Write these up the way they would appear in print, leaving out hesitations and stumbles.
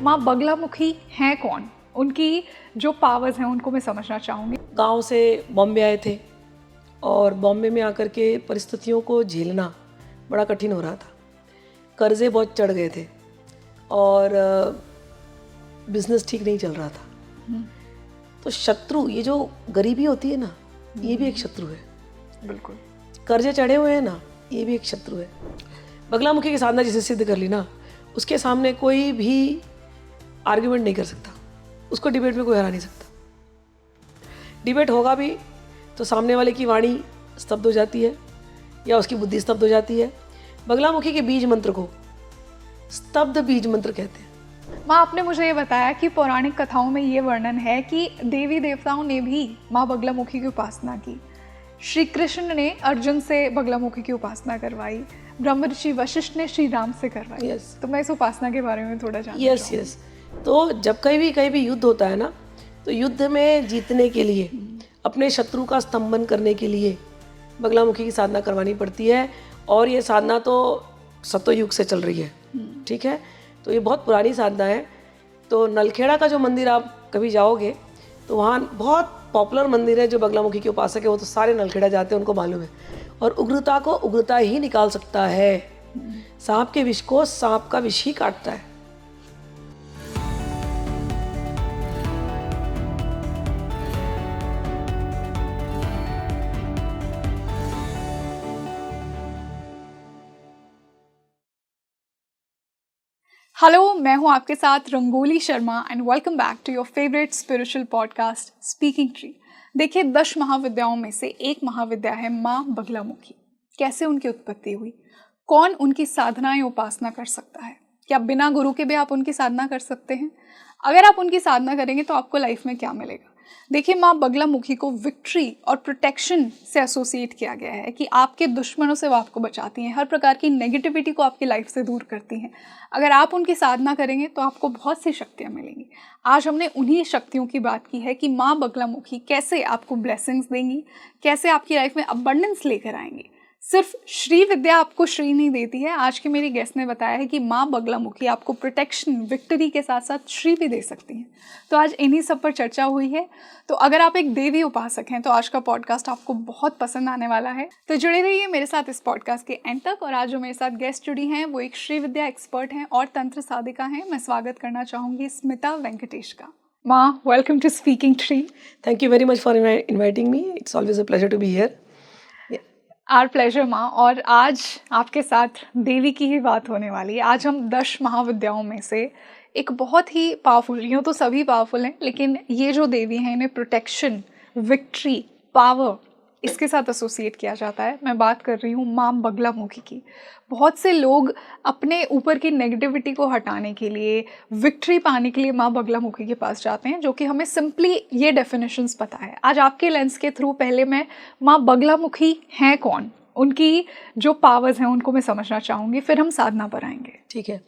माँ बगलामुखी हैं कौन? उनकी जो पावर्स हैं उनको मैं समझना चाहूँगी। गांव से बॉम्बे आए थे और बॉम्बे में आकर के परिस्थितियों को झेलना बड़ा कठिन हो रहा था। कर्जे बहुत चढ़ गए थे और बिजनेस ठीक नहीं चल रहा था। तो शत्रु, ये जो गरीबी होती है ना, ये भी एक शत्रु है। बिल्कुल। कर्जे चढ़े हुए हैं ना, ये भी एक शत्रु है। बगलामुखी की साधना जिसे सिद्ध कर ली ना, उसके सामने कोई भी आर्ग्यूमेंट नहीं कर सकता, उसको डिबेट में कोई हरा नहीं सकता। डिबेट होगा भी तो सामने वाले की वाणी स्तब्ध हो जाती है या उसकी बुद्धि स्तब्ध हो जाती है। बगलामुखी के बीज मंत्र को स्तब्ध बीज मंत्र कहते हैं। माँ, आपने मुझे ये बताया कि पौराणिक कथाओं में ये वर्णन है कि देवी देवताओं ने भी माँ बगलामुखी की उपासना की। श्री कृष्ण ने अर्जुन से बगलामुखी की उपासना करवाई, ब्रह्म ऋषि वशिष्ठ ने श्री राम से करवाई। Yes. तो मैं इस उपासना के बारे में थोड़ा जानना चाहूँगी। यस। तो जब कहीं भी युद्ध होता है ना, तो युद्ध में जीतने के लिए, अपने शत्रु का स्तंभन करने के लिए बगलामुखी की साधना करवानी पड़ती है। और ये साधना तो सतयुग से चल रही है, ठीक है। तो ये बहुत पुरानी साधना है। तो नलखेड़ा का जो मंदिर आप कभी जाओगे तो वहाँ बहुत पॉपुलर मंदिर है। जो बगलामुखी के उपासक है वो तो सारे नलखेड़ा जाते हैं, उनको मालूम है। और उग्रता को उग्रता ही निकाल सकता है। सांप के विष को सांप का विष ही काटता है। हेलो, मैं हूँ आपके साथ Rangoli Sharma and welcome back to your favourite spiritual podcast Speaking Tree. देखिए, 10 महाविद्याओं में से एक महाविद्या है माँ बगलामुखी। कैसे उनकी उत्पत्ति हुई, कौन उनकी साधनाएं उपासना कर सकता है, क्या बिना गुरु के भी आप उनकी साधना कर सकते हैं? अगर आप उनकी साधना करेंगे तो आपको लाइफ में क्या मिलेगा? देखिए, माँ बगलामुखी को विक्ट्री और प्रोटेक्शन से एसोसिएट किया गया है कि आपके दुश्मनों से वो आपको बचाती हैं, हर प्रकार की नेगेटिविटी को आपकी लाइफ से दूर करती हैं। अगर आप उनकी साधना करेंगे तो आपको बहुत सी शक्तियाँ मिलेंगी। आज हमने उन्हीं शक्तियों की बात की है कि माँ बगलामुखी कैसे आपको ब्लेसिंग्स देंगी, कैसे आपकी लाइफ में अबंडेंस लेकर आएंगी। सिर्फ श्री विद्या आपको श्री नहीं देती है। आज की मेरी गेस्ट ने बताया है कि माँ बगलामुखी आपको प्रोटेक्शन, विक्ट्री के साथ साथ श्री भी दे सकती हैं। तो आज इन्हीं सब पर चर्चा हुई है। तो अगर आप एक देवी उपासक हैं तो आज का पॉडकास्ट आपको बहुत पसंद आने वाला है। तो जुड़े रहिए मेरे साथ इस पॉडकास्ट के एंड तक। और आज जो मेरे साथ गेस्ट जुड़ी हैं वो एक श्री विद्या एक्सपर्ट हैं और तंत्र साधिका हैं। मैं स्वागत करना चाहूँगी स्मिता वेंकटेश का। माँ, welcome to Speaking Tree. Thank you very much for inviting me. It's always a pleasure to be here. Our pleasure माँ। और आज आपके साथ देवी की ही बात होने वाली है। आज हम 10 महाविद्याओं में से एक बहुत ही पावरफुल, यूँ तो सभी पावरफुल हैं, लेकिन ये जो देवी हैं इन्हें प्रोटेक्शन, विक्ट्री, पावर इसके साथ एसोसिएट किया जाता है। मैं बात कर रही हूँ माँ बगलामुखी की। बहुत से लोग अपने ऊपर की नेगेटिविटी को हटाने के लिए, विक्ट्री पाने के लिए माँ बगलामुखी के पास जाते हैं, जो कि हमें सिंपली ये डेफिनेशंस पता है। आज आपके लेंस के थ्रू पहले मैं माँ बगलामुखी हैं कौन, उनकी जो पावर्स हैं उनको मैं समझना चाहूँगी, फिर हम साधना पर आएंगे। ठीक है।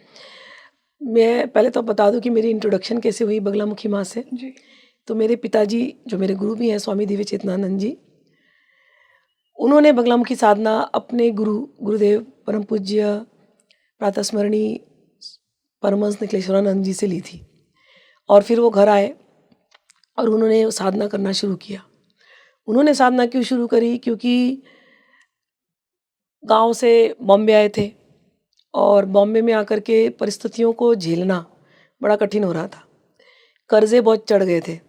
मैं पहले तो बता दूं कि मेरी इंट्रोडक्शन कैसे हुई बगलामुखी माँ से। जी। तो मेरे पिताजी जो मेरे गुरु भी हैं, स्वामी दिव्य चेतनानंद जी, उन्होंने बगलामुखी साधना अपने गुरुदेव परम पूज्य प्रातः स्मरणीय परमहंस निखिलेश्वरानंद जी से ली थी। और फिर वो घर आए और उन्होंने साधना करना शुरू किया। उन्होंने साधना क्यों शुरू करी? क्योंकि गांव से बॉम्बे आए थे और बॉम्बे में आकर के परिस्थितियों को झेलना बड़ा कठिन हो रहा था। कर्जे बहुत चढ़ गए थे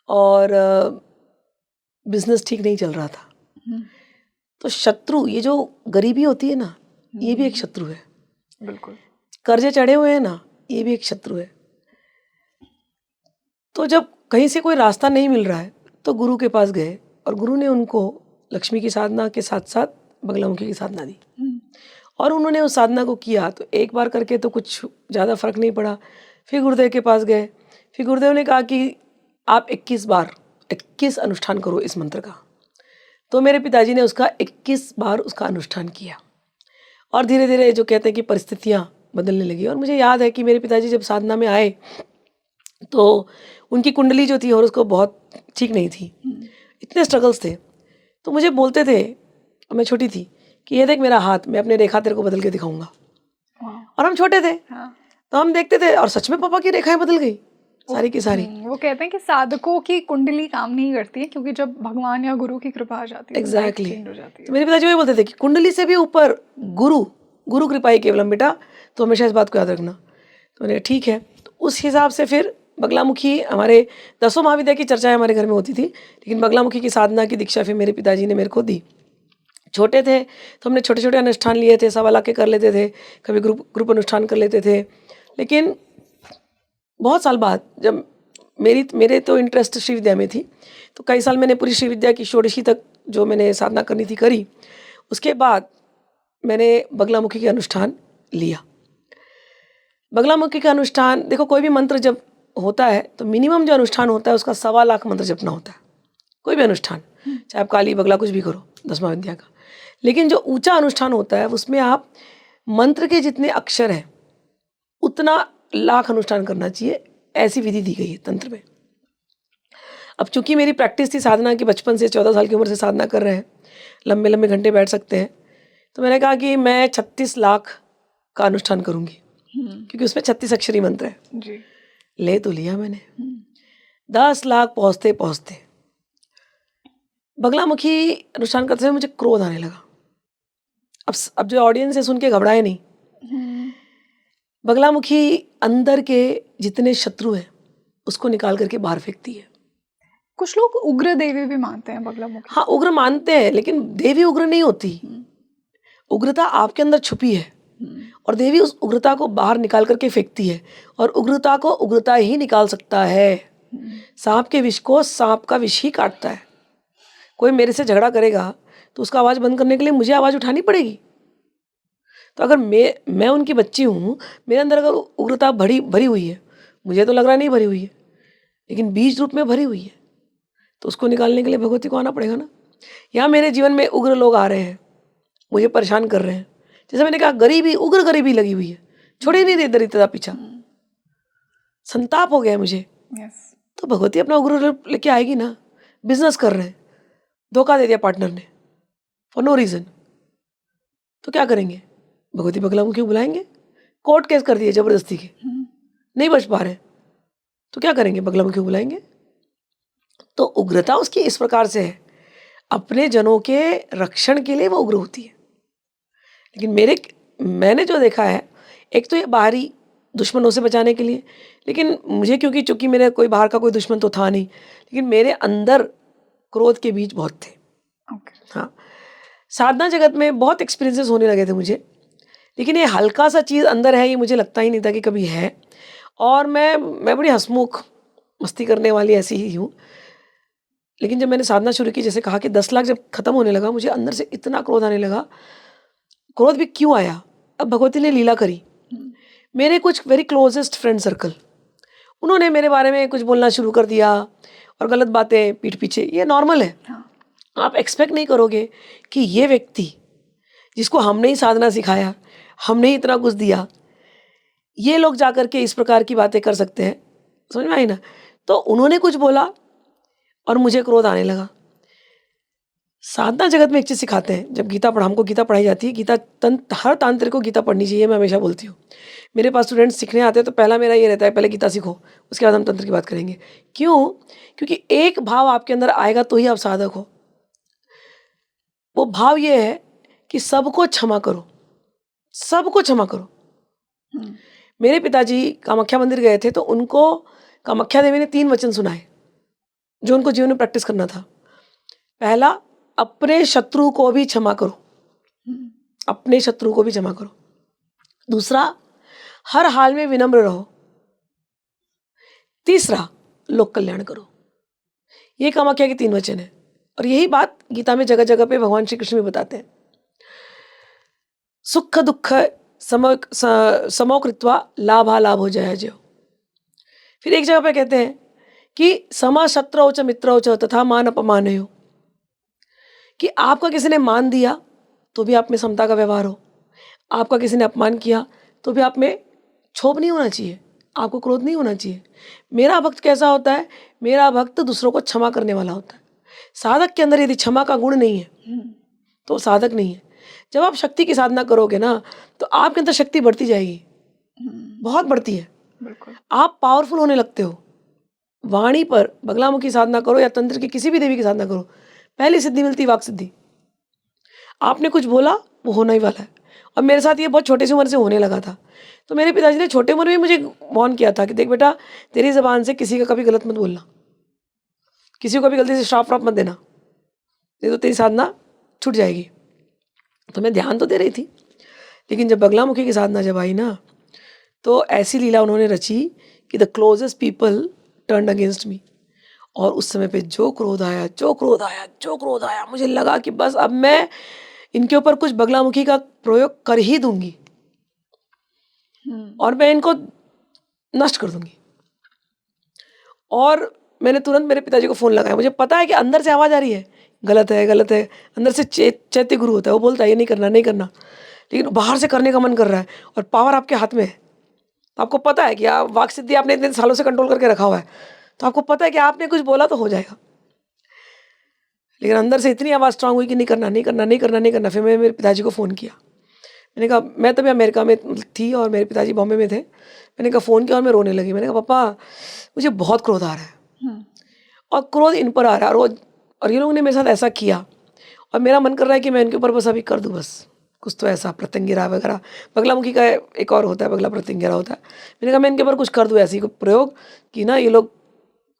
और बिजनेस ठीक नहीं चल रहा था। तो शत्रु, ये जो गरीबी होती है ना, ये भी एक शत्रु है। बिल्कुल। कर्जे चढ़े हुए हैं ना, ये भी एक शत्रु है। तो जब कहीं से कोई रास्ता नहीं मिल रहा है तो गुरु के पास गए और गुरु ने उनको लक्ष्मी की साधना के साथ साथ बगलामुखी की साधना दी। और उन्होंने उस साधना को किया। तो एक बार करके तो कुछ ज़्यादा फर्क नहीं पड़ा। फिर गुरुदेव के पास गए। फिर गुरुदेव ने कहा कि आप 21 अनुष्ठान करो इस मंत्र का। तो मेरे पिताजी ने उसका 21 बार उसका अनुष्ठान किया। और धीरे धीरे जो कहते हैं कि परिस्थितियाँ बदलने लगी। और मुझे याद है कि मेरे पिताजी जब साधना में आए तो उनकी कुंडली जो थी और उसको बहुत ठीक नहीं थी, इतने स्ट्रगल्स थे। तो मुझे बोलते थे, मैं छोटी थी, कि ये देख मेरा हाथ, मैं अपने रेखा तेरे को बदल के दिखाऊंगा। और हम छोटे थे। तो हम देखते थे और सच में पापा की रेखाएं बदल गई सारी की सारी। वो कहते हैं कि साधकों की कुंडली काम नहीं करती है, क्योंकि जब भगवान या गुरु की कृपा आ जाती है एग्जैक्टली चेंज हो जाती है। तो मेरे पिताजी वही बोलते थे कि कुंडली से भी ऊपर गुरु, गुरु कृपा ही केवलम बेटा, तो हमेशा इस बात को याद रखना। तो मैंने ठीक है। तो उस हिसाब से फिर बगलामुखी, हमारे 10 महाविद्या की चर्चाएं हमारे घर में होती थी, लेकिन बगलामुखी की साधना की दीक्षा फिर मेरे पिताजी ने मेरे को दी। छोटे थे तो हमने छोटे छोटे अनुष्ठान लिए थे, 1.25 के कर लेते थे, कभी ग्रुप अनुष्ठान कर लेते थे। लेकिन बहुत साल बाद जब मेरे तो इंटरेस्ट श्री विद्या में थी, तो कई साल मैंने पूरी श्री विद्या की षोडशी तक जो मैंने साधना करनी थी करी। उसके बाद मैंने बगलामुखी के अनुष्ठान लिया। बगलामुखी का अनुष्ठान, देखो कोई भी मंत्र जब होता है तो मिनिमम जो अनुष्ठान होता है उसका 1.25 लाख मंत्र जपना होता है, कोई भी अनुष्ठान, चाहे आप काली बगला कुछ भी करो 10 महाविद्या का। लेकिन जो ऊंचा अनुष्ठान होता है उसमें आप मंत्र के जितने अक्षर हैं उतना लाख अनुष्ठान करना चाहिए, ऐसी विधि दी गई है तंत्र में। अब चूंकि मेरी प्रैक्टिस थी साधना की, बचपन से 14 साल की उम्र से साधना कर रहे हैं, लंबे लंबे घंटे बैठ सकते हैं, तो मैंने कहा कि मैं 36 लाख का अनुष्ठान करूंगी, क्योंकि उसमें 36 अक्षरी मंत्र है जी। ले तो लिया मैंने। 10 लाख पहुंचते पहुंचते बगलामुखी अनुष्ठान करते हुए मुझे क्रोध आने लगा। अब जो ऑडियंस है सुन के घबराए नहीं। बगलामुखी अंदर के जितने शत्रु हैं उसको निकाल करके बाहर फेंकती है। कुछ लोग उग्र देवी भी मानते हैं बगलामुखी। हाँ, उग्र मानते हैं, लेकिन देवी उग्र नहीं होती। उग्रता आपके अंदर छुपी है और देवी उस उग्रता को बाहर निकाल करके फेंकती है, और उग्रता को उग्रता ही निकाल सकता है। सांप के विष को सांप का विष ही काटता है। कोई मेरे से झगड़ा करेगा तो उसका आवाज़ बंद करने के लिए मुझे आवाज़ उठानी पड़ेगी। तो अगर मैं उनकी बच्ची हूँ, मेरे अंदर अगर उग्रता भरी हुई है, मुझे तो लग रहा नहीं भरी हुई है, लेकिन बीज रूप में भरी हुई है, तो उसको निकालने के लिए भगवती को आना पड़ेगा ना। यहाँ मेरे जीवन में उग्र लोग आ रहे हैं, मुझे परेशान कर रहे हैं। जैसे मैंने कहा, गरीबी, उग्र गरीबी लगी हुई है, छोड़े नहीं रही दरिद्रता पीछा, संताप हो गया है मुझे। तो भगवती अपना उग्र लेके आएगी ना। बिजनेस कर रहे हैं, धोखा दे दिया पार्टनर ने फॉर नो रीजन, तो क्या करेंगे? भगवती बगलामुखी को बुलाएंगे। कोर्ट केस कर दिए जबरदस्ती के, नहीं बच पा रहे, तो क्या करेंगे? बगलामुखी को बुलाएंगे। तो उग्रता उसकी इस प्रकार से है, अपने जनों के रक्षण के लिए वो उग्र होती है। लेकिन मैंने जो देखा है, एक तो ये बाहरी दुश्मनों से बचाने के लिए, लेकिन मुझे चूंकि मेरे कोई बाहर का कोई दुश्मन तो था नहीं, लेकिन मेरे अंदर क्रोध के बीज बहुत थे। हाँ, साधना जगत में बहुत एक्सपीरियंसेस होने लगे थे मुझे, लेकिन ये हल्का सा चीज़ अंदर है, ये मुझे लगता ही नहीं था कि कभी है। और मैं बड़ी हंसमुख, मस्ती करने वाली ऐसी ही हूँ। लेकिन जब मैंने साधना शुरू की, जैसे कहा कि 10 लाख जब खत्म होने लगा, मुझे अंदर से इतना क्रोध आने लगा। क्रोध भी क्यों आया? अब भगवती ने लीला करी। मेरे कुछ वेरी क्लोजेस्ट फ्रेंड सर्कल, उन्होंने मेरे बारे में कुछ बोलना शुरू कर दिया, और गलत बातें पीठ पीछे, ये नॉर्मल है। आप एक्सपेक्ट नहीं करोगे कि ये व्यक्ति जिसको हमने ही साधना सिखाया, हमने ही इतना कुछ दिया, ये लोग जाकर के इस प्रकार की बातें कर सकते हैं। समझ में आई ना? तो उन्होंने कुछ बोला और मुझे क्रोध आने लगा। साधना जगत में एक चीज़ सिखाते हैं, जब हमको गीता पढ़ाई जाती है, हर तांत्रिक को गीता पढ़नी चाहिए, मैं हमेशा बोलती हूँ। मेरे पास स्टूडेंट्स सीखने आते हैं तो पहला मेरा ये रहता है, पहले गीता सीखो, उसके बाद हम तंत्र की बात करेंगे। क्यों? क्योंकि एक भाव आपके अंदर आएगा तो ही आप साधक हो। वो भाव ये है कि सबको क्षमा करो, सबको क्षमा करो। मेरे पिताजी कामाख्या मंदिर गए थे, तो उनको कामाख्या देवी ने 3 वचन सुनाए जो उनको जीवन में प्रैक्टिस करना था। पहला, अपने शत्रु को भी क्षमा करो, अपने शत्रु को भी क्षमा करो। दूसरा, हर हाल में विनम्र रहो। तीसरा, लोक कल्याण करो। ये कामाख्या के 3 वचन है, और यही बात गीता में जगह जगह पे भगवान श्री कृष्ण भी बताते हैं। सुख दुख समो कृत्वा लाभा लाभो जय जयो। फिर एक जगह पे कहते हैं कि समा शत्रौ च मित्रौ च तथा मान अपमानयो, कि आपका किसी ने मान दिया तो भी आप में समता का व्यवहार हो, आपका किसी ने अपमान किया तो भी आप में क्षोभ नहीं होना चाहिए, आपको क्रोध नहीं होना चाहिए। मेरा भक्त कैसा होता है? मेरा भक्त दूसरों को क्षमा करने वाला होता है। साधक के अंदर यदि क्षमा का गुण नहीं है तो साधक नहीं है। जब आप शक्ति की साधना करोगे ना, तो आपके अंदर शक्ति बढ़ती जाएगी। बहुत बढ़ती है। बिल्कुल। आप पावरफुल होने लगते हो। वाणी पर बगलामुखी साधना करो या तंत्र की किसी भी देवी की साधना करो, पहली सिद्धि मिलती, वाक सिद्धि। आपने कुछ बोला वो होना ही वाला है। और मेरे साथ ये बहुत छोटी सी उम्र से होने लगा था। तो मेरे पिताजी ने छोटे उम्र में मुझे वार्न किया था कि देख बेटा, तेरी ज़बान से किसी का कभी गलत मत बोलना, किसी को कभी गलती से श्राप व्राप मत देना, नहीं तो तेरी साधना छूट जाएगी। तो मैं ध्यान तो दे रही थी, लेकिन जब बगलामुखी की साधना जब आई ना, तो ऐसी लीला उन्होंने रची कि the closest people turned against me. और उस समय पे जो क्रोध आया, जो क्रोध आया, जो क्रोध आया, मुझे लगा कि बस अब मैं इनके ऊपर कुछ बगलामुखी का प्रयोग कर ही दूंगी और मैं इनको नष्ट कर दूंगी। और मैंने तुरंत मेरे पिताजी को फ़ोन लगाया। मुझे पता है कि अंदर से आवाज़ आ रही है, गलत है, गलत है। अंदर से चैत्य गुरु होता है, वो बोलता है ये नहीं करना, नहीं करना, लेकिन बाहर से करने का मन कर रहा है और पावर आपके हाथ में है। तो आपको पता है कि आप वाक सिद्धि आपने इतने सालों से कंट्रोल करके रखा हुआ है, तो आपको पता है कि आपने कुछ बोला तो हो जाएगा। लेकिन अंदर से इतनी आवाज़ स्ट्रांग हुई कि नहीं करना, नहीं करना, नहीं करना, नहीं करना। फिर मैंने मेरे पिताजी को फ़ोन किया। मैंने कहा, मैं तभी अमेरिका में थी और मेरे पिताजी बॉम्बे में थे। मैंने कहा फ़ोन किया और मैं रोने लगी। मैंने कहा पापा, मुझे बहुत क्रोध आ रहा है और क्रोध इन पर आ रहा है और ये लोगों ने मेरे साथ ऐसा किया और मेरा मन कर रहा है कि मैं इनके ऊपर बस अभी कर दूँ, बस कुछ तो ऐसा प्रत्यंगिरा वगैरह। बगलामुखी का एक और होता है, बगला प्रत्यंगिरा होता है। मैंने कहा मैं इनके ऊपर कुछ कर दूँ ऐसी प्रयोग कि ना ये लोग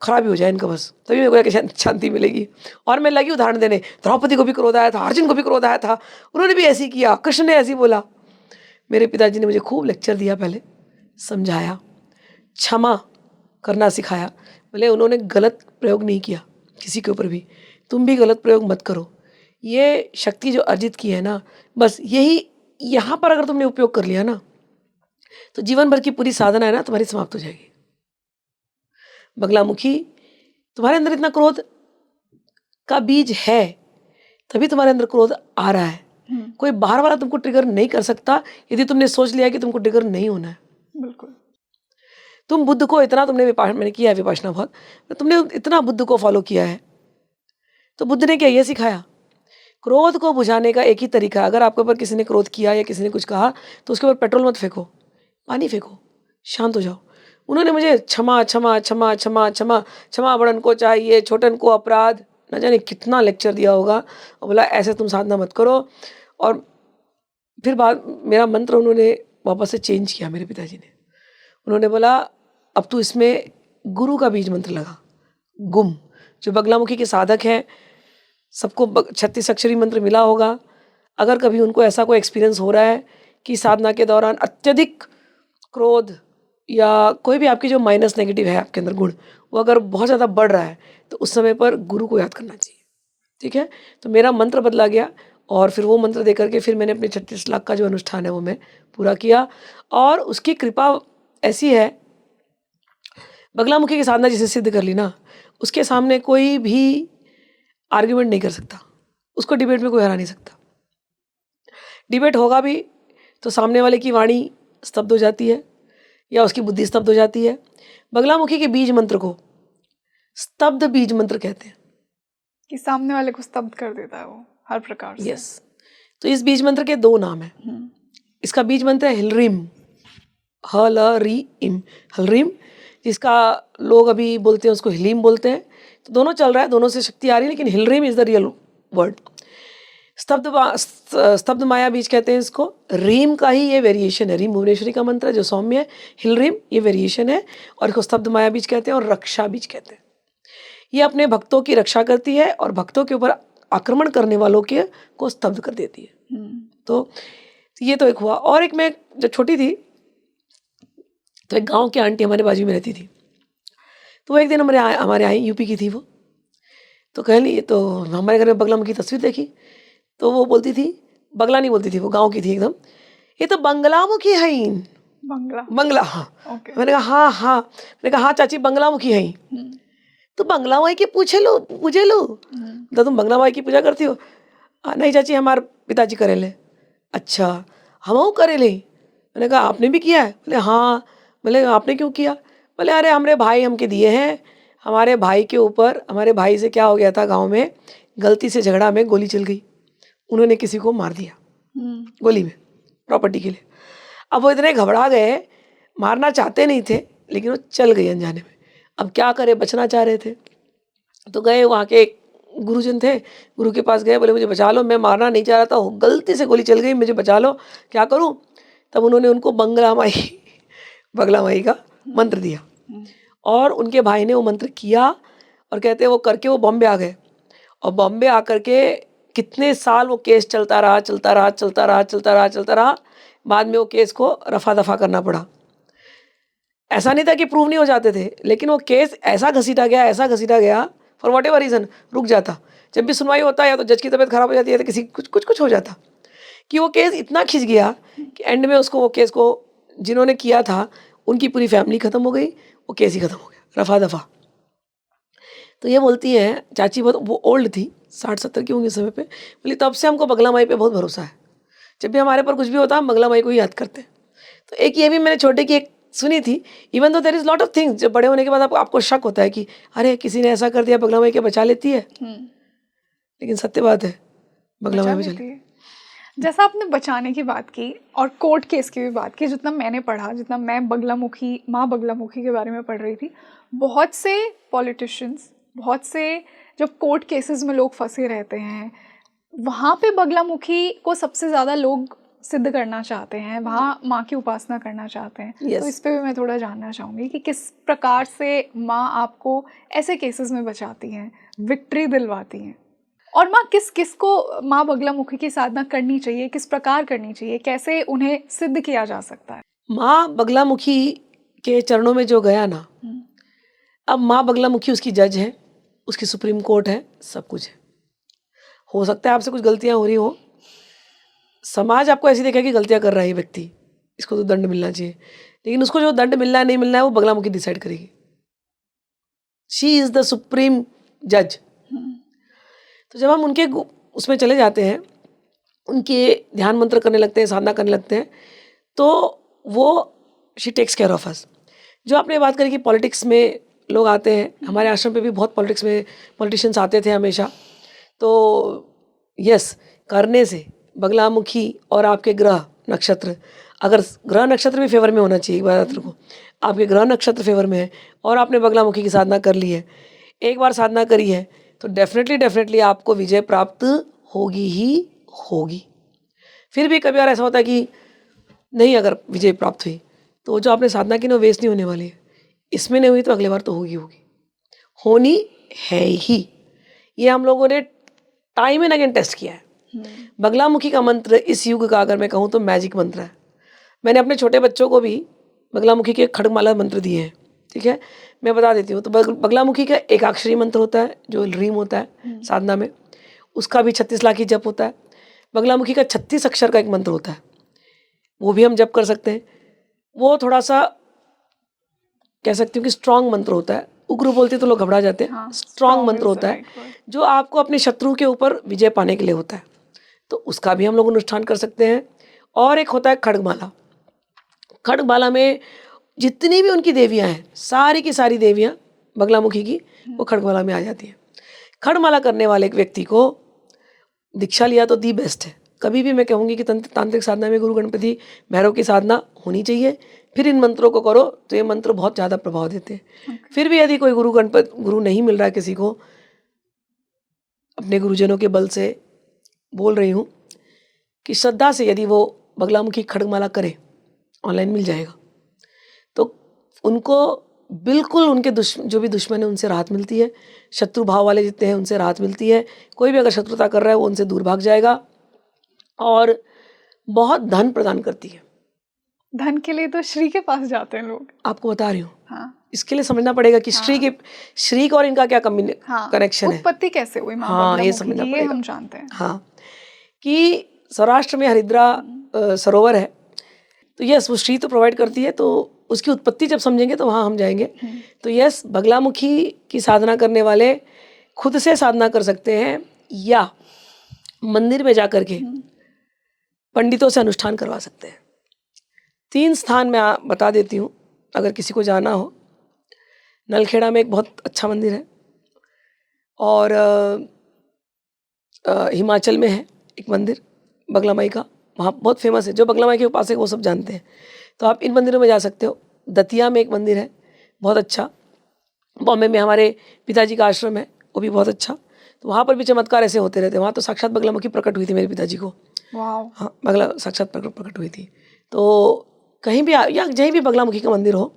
खराब ही हो जाए इनका, बस तभी मेरे को एक शांति मिलेगी। और मैं लगी उदाहरण देने, द्रौपदी को भी क्रोध आया था, अर्जुन को भी क्रोध आया था, उन्होंने भी ऐसे ही किया, कृष्ण ने ऐसे ही बोला। मेरे पिताजी ने मुझे खूब लेक्चर दिया, पहले समझाया, क्षमा करना सिखाया। बोले उन्होंने गलत प्रयोग नहीं किया किसी के ऊपर भी, तुम भी गलत प्रयोग मत करो। ये शक्ति जो अर्जित की है ना, बस यही यहाँ पर अगर तुमने उपयोग कर लिया ना, तो जीवन भर की पूरी साधना है ना तुम्हारी समाप्त हो जाएगी। बगलामुखी, तुम्हारे अंदर इतना क्रोध का बीज है, तभी तुम्हारे अंदर क्रोध आ रहा है। कोई बाहर वाला तुमको ट्रिगर नहीं कर सकता यदि तुमने सोच लिया कि तुमको ट्रिगर नहीं होना है। बिल्कुल। तुम बुद्ध को इतना मैंने किया है विपासना बहुत, तुमने इतना बुद्ध को फॉलो किया है, तो बुद्ध ने क्या ये सिखाया? क्रोध को बुझाने का एक ही तरीका है। अगर आपके ऊपर किसी ने क्रोध किया या किसी ने कुछ कहा, तो उसके ऊपर पेट्रोल मत फेंको, पानी फेंको, शांत हो जाओ। उन्होंने मुझे क्षमा क्षमा क्षमा क्षमा क्षमा क्षमा बड़न को चाहिए, छोटन को अपराध, न जाने कितना लेक्चर दिया होगा और बोला ऐसे तुम साधना मत करो। और फिर बाद मेरा मंत्र उन्होंने वापस से चेंज किया मेरे पिताजी ने। उन्होंने बोला अब तू इसमें गुरु का बीज मंत्र लगा, गुम। जो बगलामुखी के साधक हैं, सबको 36 अक्षरी मंत्र मिला होगा। अगर कभी उनको ऐसा कोई एक्सपीरियंस हो रहा है कि साधना के दौरान अत्यधिक क्रोध या कोई भी आपकी जो माइनस नेगेटिव है आपके अंदर गुण, वो अगर बहुत ज़्यादा बढ़ रहा है, तो उस समय पर गुरु को याद करना चाहिए। ठीक है, तो मेरा मंत्र बदला गया और फिर वो मंत्र दे करके फिर मैंने अपने 36 लाख का जो अनुष्ठान है वो मैं पूरा किया। और उसकी कृपा ऐसी है, बगलामुखी की साधना जिसे सिद्ध कर ली ना, उसके सामने कोई भी आर्ग्यूमेंट नहीं कर सकता, उसको डिबेट में कोई हरा नहीं सकता। डिबेट होगा भी तो सामने वाले की वाणी स्तब्ध हो जाती है या उसकी बुद्धि स्तब्ध हो जाती है। बगलामुखी के बीज मंत्र को स्तब्ध बीज मंत्र कहते हैं, कि सामने वाले को स्तब्ध कर देता है वो हर प्रकार से। यस। तो इस बीज मंत्र के 2 नाम हैं। इसका बीज मंत्र है हिलरिम, हलरीम, हलरीम, जिसका लोग अभी बोलते हैं उसको हिलीम बोलते हैं। तो दोनों चल रहा है, दोनों से शक्ति आ रही है, लेकिन हिलरिम इज द रियल वर्ड। स्तब्ध माया बीज कहते हैं इसको। रीम का ही ये वेरिएशन है, रीम भुवनेश्वरी का मंत्र है जो सौम्य है, हिलरिम ये वेरिएशन है और इसको स्तब्ध माया बीज कहते हैं और रक्षा बीज कहते हैं। ये अपने भक्तों की रक्षा करती है और भक्तों के ऊपर आक्रमण करने वालों के को स्तब्ध कर देती है। तो ये तो एक हुआ। और एक, मैं जब छोटी थी तो एक गांव की आंटी हमारे बाजू में रहती थी। तो वो एक दिन हमारे आई, यूपी की थी वो, तो कह ली, तो हमारे घर में बगलामुखी की तस्वीर देखी, तो वो बोलती थी, बगला नहीं बोलती थी, वो गांव की थी एकदम, ये तो बंगलामुखी है। बंगला, हाँ। Okay. मैंने कहा हाँ चाची बंगलामुखी है। तो बंगला माई की पूजे लो। तो तुम बंगला माई की पूजा करती हो? नहीं चाची, हमारे पिताजी करे ले। अच्छा, हम करे ले? मैंने कहा आपने भी किया है? बोले हाँ। बोले आपने क्यों किया? बोले अरे हमारे भाई हमके दिए हैं, हमारे भाई के ऊपर, हमारे भाई से क्या हो गया था, गांव में गलती से झगड़ा में गोली चल गई, उन्होंने किसी को मार दिया गोली में प्रॉपर्टी के लिए। अब वो इतने घबरा गए, मारना चाहते नहीं थे, लेकिन वो चल गई अनजाने में। अब क्या करे, बचना चाह रहे थे, तो गए वहाँ के एक गुरुजन थे, गुरु के पास गए, बोले मुझे बचा लो, मैं मारना नहीं चाह रहा था, गलती से गोली चल गई, मुझे बचा लो, क्या करूँ। तब उन्होंने उनको बगला माई का मंत्र दिया, और उनके भाई ने वो मंत्र किया, और कहते हैं वो करके वो बॉम्बे आ गए। और बॉम्बे आकर के कितने साल वो केस चलता रहा। बाद में वो केस को रफा दफा करना पड़ा। ऐसा नहीं था कि प्रूव नहीं हो जाते थे, लेकिन वो केस ऐसा घसीटा गया फॉर वॉट एवर रीज़न, रुक जाता। जब भी सुनवाई होता है या तो जज की तबीयत खराब हो जाती है, तो किसी कुछ हो जाता, कि वो केस इतना खिंच गया कि एंड में वो केस को जिन्होंने किया था उनकी पूरी फैमिली ख़त्म हो गई, वो केस ही ख़त्म हो गया, रफा दफा। तो ये बोलती हैं चाची, बहुत वो ओल्ड थी, 60-70 की होंगी इस समय पे, बोली तब से हमको बगला माई पे बहुत भरोसा है, जब भी हमारे पर कुछ भी होता है हम बगला माई को ही याद करते हैं। तो एक ये भी मैंने छोटे की एक सुनी थी, even though there is lot of things, जब बड़े होने के बाद आपको शक होता है कि अरे किसी ने ऐसा कर दिया, बगला माई क्या बचा लेती है, लेकिन सत्य बात है, बगला माई बचा लेती है। जैसा आपने बचाने की बात की और कोर्ट केस की भी बात की, जितना मैंने पढ़ा, जितना मैं माँ बगलामुखी के बारे में पढ़ रही थी, बहुत से पॉलिटिशियंस, बहुत से जब कोर्ट केसेस में लोग फंसे रहते हैं, वहाँ पे बगलामुखी को सबसे ज़्यादा लोग सिद्ध करना चाहते हैं, वहाँ माँ की उपासना करना चाहते हैं। Yes. तो इस पे भी मैं थोड़ा जानना चाहूँगी कि किस प्रकार से माँ आपको ऐसे केसेस में बचाती हैं, विक्ट्री दिलवाती हैं, और माँ किस को माँ बगलामुखी की साधना करनी चाहिए, किस प्रकार करनी चाहिए, कैसे उन्हें सिद्ध किया जा सकता है। माँ बगलामुखी के चरणों में जो गया ना, अब माँ बगलामुखी उसकी जज है, उसकी सुप्रीम कोर्ट है, सब कुछ है। हो सकता है आपसे कुछ गलतियां हो रही हो, समाज आपको ऐसी देखेगा कि गलतियां कर रहा है ये व्यक्ति, इसको तो दंड मिलना चाहिए, लेकिन उसको जो दंड मिलना है नहीं मिलना है वो बगलामुखी डिसाइड करेगी। शी इज़ द सुप्रीम जज। तो जब हम उनके उसमें चले जाते हैं, उनके ध्यान मंत्र करने लगते हैं, साधना करने लगते हैं, तो वो she takes care of us. जो आपने बात करी कि पॉलिटिक्स में लोग आते हैं, हमारे आश्रम पे भी बहुत पॉलिटिक्स में पॉलिटिशियंस आते थे हमेशा। तो यस, करने से बगलामुखी और आपके ग्रह नक्षत्र, अगर ग्रह नक्षत्र भी फेवर में होना चाहिए, बात रखो, आपके ग्रह नक्षत्र फेवर में है और आपने बगलामुखी की साधना कर ली है, एक बार साधना करी है, तो डेफिनेटली आपको विजय प्राप्त होगी ही होगी। फिर भी कभी बार ऐसा होता है कि नहीं, अगर विजय प्राप्त हुई तो जो आपने साधना की ना वेस्ट नहीं होने वाली है, इसमें नहीं हुई तो अगले बार तो होनी है ही। ये हम लोगों ने टाइम एंड अगेन टेस्ट किया है। बगलामुखी का मंत्र इस युग का अगर मैं कहूँ तो मैजिक मंत्र है। मैंने अपने छोटे बच्चों को भी बगलामुखी के खड़गमाला मंत्र दिए हैं, ठीक है, मैं बता देती हूँ। तो बगलामुखी का एकाक्षरी मंत्र होता है जो रीम होता है साधना में, उसका भी 36 लाख ही जप होता है। बगलामुखी का 36 अक्षर का एक मंत्र होता है, वो भी हम जप कर सकते हैं। वो थोड़ा सा कह सकती हूँ कि स्ट्रांग मंत्र होता है, उग्र बोलते तो लोग घबरा जाते हैं। स्ट्रांग मंत्र होता है जो आपको अपने शत्रु के ऊपर विजय पाने के लिए होता है, तो उसका भी हम लोग अनुष्ठान कर सकते हैं। और एक होता है खड्गमाला। खड्गमाला में जितनी भी उनकी देवियां हैं, सारी की सारी देवियां बगलामुखी की वो खड्गमाला में आ जाती हैं। खड्गमाला करने वाले एक व्यक्ति को दीक्षा लिया तो दी बेस्ट है। कभी भी मैं कहूँगी कि तांत्रिक साधना में गुरु गणपति भैरव की साधना होनी चाहिए, फिर इन मंत्रों को करो तो ये मंत्र बहुत ज़्यादा प्रभाव देते हैं। फिर भी यदि कोई गुरु नहीं मिल रहा है किसी को, अपने गुरुजनों के बल से बोल रही हूँ कि श्रद्धा से यदि वो बगलामुखी खड्गमाला करे, ऑनलाइन मिल जाएगा, तो उनको बिल्कुल उनके जो भी दुश्मन है उनसे राहत मिलती है, शत्रु भाव वाले जितने हैं उनसे राहत मिलती है। कोई भी अगर शत्रुता कर रहा है वो उनसे दूर भाग जाएगा, और बहुत धन प्रदान करती है। धन के लिए तो श्री के पास जाते हैं लोग, आपको बता रही हूँ। हाँ, इसके लिए समझना पड़ेगा कि श्री का और इनका क्या कनेक्शन है, उत्पत्ति कैसे हुई माँ हाँ, ये बगलामुखी समझना की, ये पड़ेगा। हम जानते हैं। हाँ, कि सौराष्ट्र में हरिद्रा सरोवर है, तो यस वो श्री तो प्रोवाइड करती है, तो उसकी उत्पत्ति जब समझेंगे तो वहाँ हम जाएंगे। तो यस, बगलामुखी की साधना करने वाले खुद से साधना कर सकते हैं या मंदिर में जा कर के पंडितों से अनुष्ठान करवा सकते हैं। 3 स्थान मैं बता देती हूँ अगर किसी को जाना हो। नलखेड़ा में एक बहुत अच्छा मंदिर है, और हिमाचल में है एक मंदिर बगला माई का, वहाँ बहुत फेमस है। जो बगला माई के उपासक वो सब जानते हैं, तो आप इन मंदिरों में जा सकते हो। दतिया में एक मंदिर है बहुत अच्छा, बॉम्बे में हमारे पिताजी का आश्रम है वो भी बहुत अच्छा, तो वहाँ पर भी चमत्कार ऐसे होते रहते हैं। वहाँ तो साक्षात बगलामुखी प्रकट हुई थी मेरे पिताजी को। वाह। हाँ, बगला साक्षात प्रकट हुई थी। तो कहीं भी या कहीं भी बगलामुखी का मंदिर हो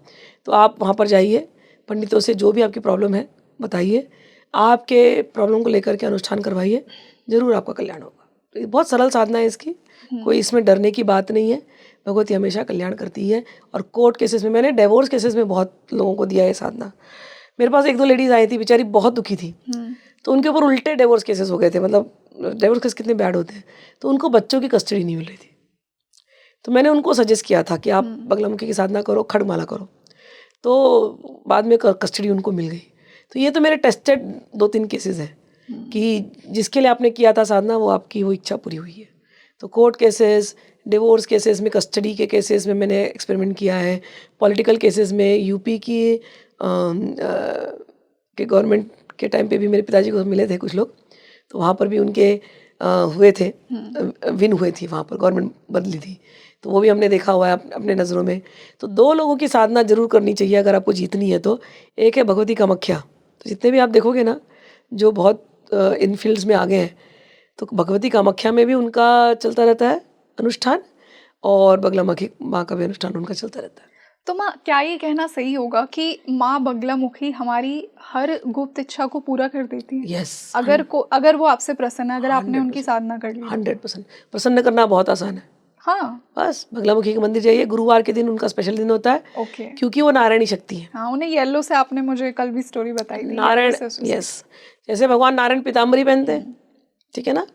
तो आप वहाँ पर जाइए, पंडितों से जो भी आपकी प्रॉब्लम है बताइए, आपके प्रॉब्लम को लेकर के अनुष्ठान करवाइए, ज़रूर आपका कल्याण होगा। तो ये बहुत सरल साधना है इसकी, कोई इसमें डरने की बात नहीं है। भगवती हमेशा कल्याण करती है। और कोर्ट केसेस में, मैंने डिवोर्स केसेस में बहुत लोगों को दिया है साधना। मेरे पास 1-2 लेडीज़ आई थी, बेचारी बहुत दुखी थी, तो उनके ऊपर उल्टे डिवोर्स केसेस हो गए थे। मतलब डिवोर्स केस कितने बैड होते हैं, तो उनको बच्चों की कस्टडी नहीं मिल रही थी। तो मैंने उनको सजेस्ट किया था कि आप बगलामुखी की साधना करो, खड़माला करो, तो बाद में कस्टडी उनको मिल गई। तो ये तो मेरे टेस्टेड 2-3 केसेस हैं कि जिसके लिए आपने किया था साधना वो आपकी वो इच्छा पूरी हुई है। तो कोर्ट केसेस, डिवोर्स केसेस में, कस्टडी के केसेस में मैंने एक्सपेरिमेंट किया है। पॉलिटिकल केसेस में यूपी की के गवर्नमेंट के टाइम पे भी मेरे पिताजी को मिले थे कुछ लोग, तो वहाँ पर भी उनके हुए थे, विन हुए थी, वहाँ पर गवर्नमेंट बदली थी, तो वो भी हमने देखा हुआ है अपने नज़रों में। तो 2 लोगों की साधना जरूर करनी चाहिए अगर आपको जीतनी है तो। एक है भगवती कामाख्या, तो जितने भी आप देखोगे ना जो बहुत इन फील्ड्स में आगे हैं, तो भगवती कामाख्या में भी उनका चलता रहता है अनुष्ठान, और बगलामुखी माँ का भी अनुष्ठान उनका चलता रहता है। तो माँ, क्या ये कहना सही होगा कि माँ बगलामुखी हमारी हर गुप्त इच्छा को पूरा कर देती है? यस, अगर वो आपसे प्रसन्न है, अगर आपने उनकी साधना कर ली। 100% प्रसन्न करना बहुत आसान है। हाँ, बस बगलामुखी के मंदिर जाइए, गुरुवार के दिन उनका स्पेशल दिन होता है, ओके। क्योंकि वो नारायणी शक्ति है। हाँ, उन्हें येलो से, आपने मुझे कल भी स्टोरी बताई थी, नारायण, येलो से यस, जैसे भगवान नारायण पीताम्बरी पहनते हैं, ठीक है ना,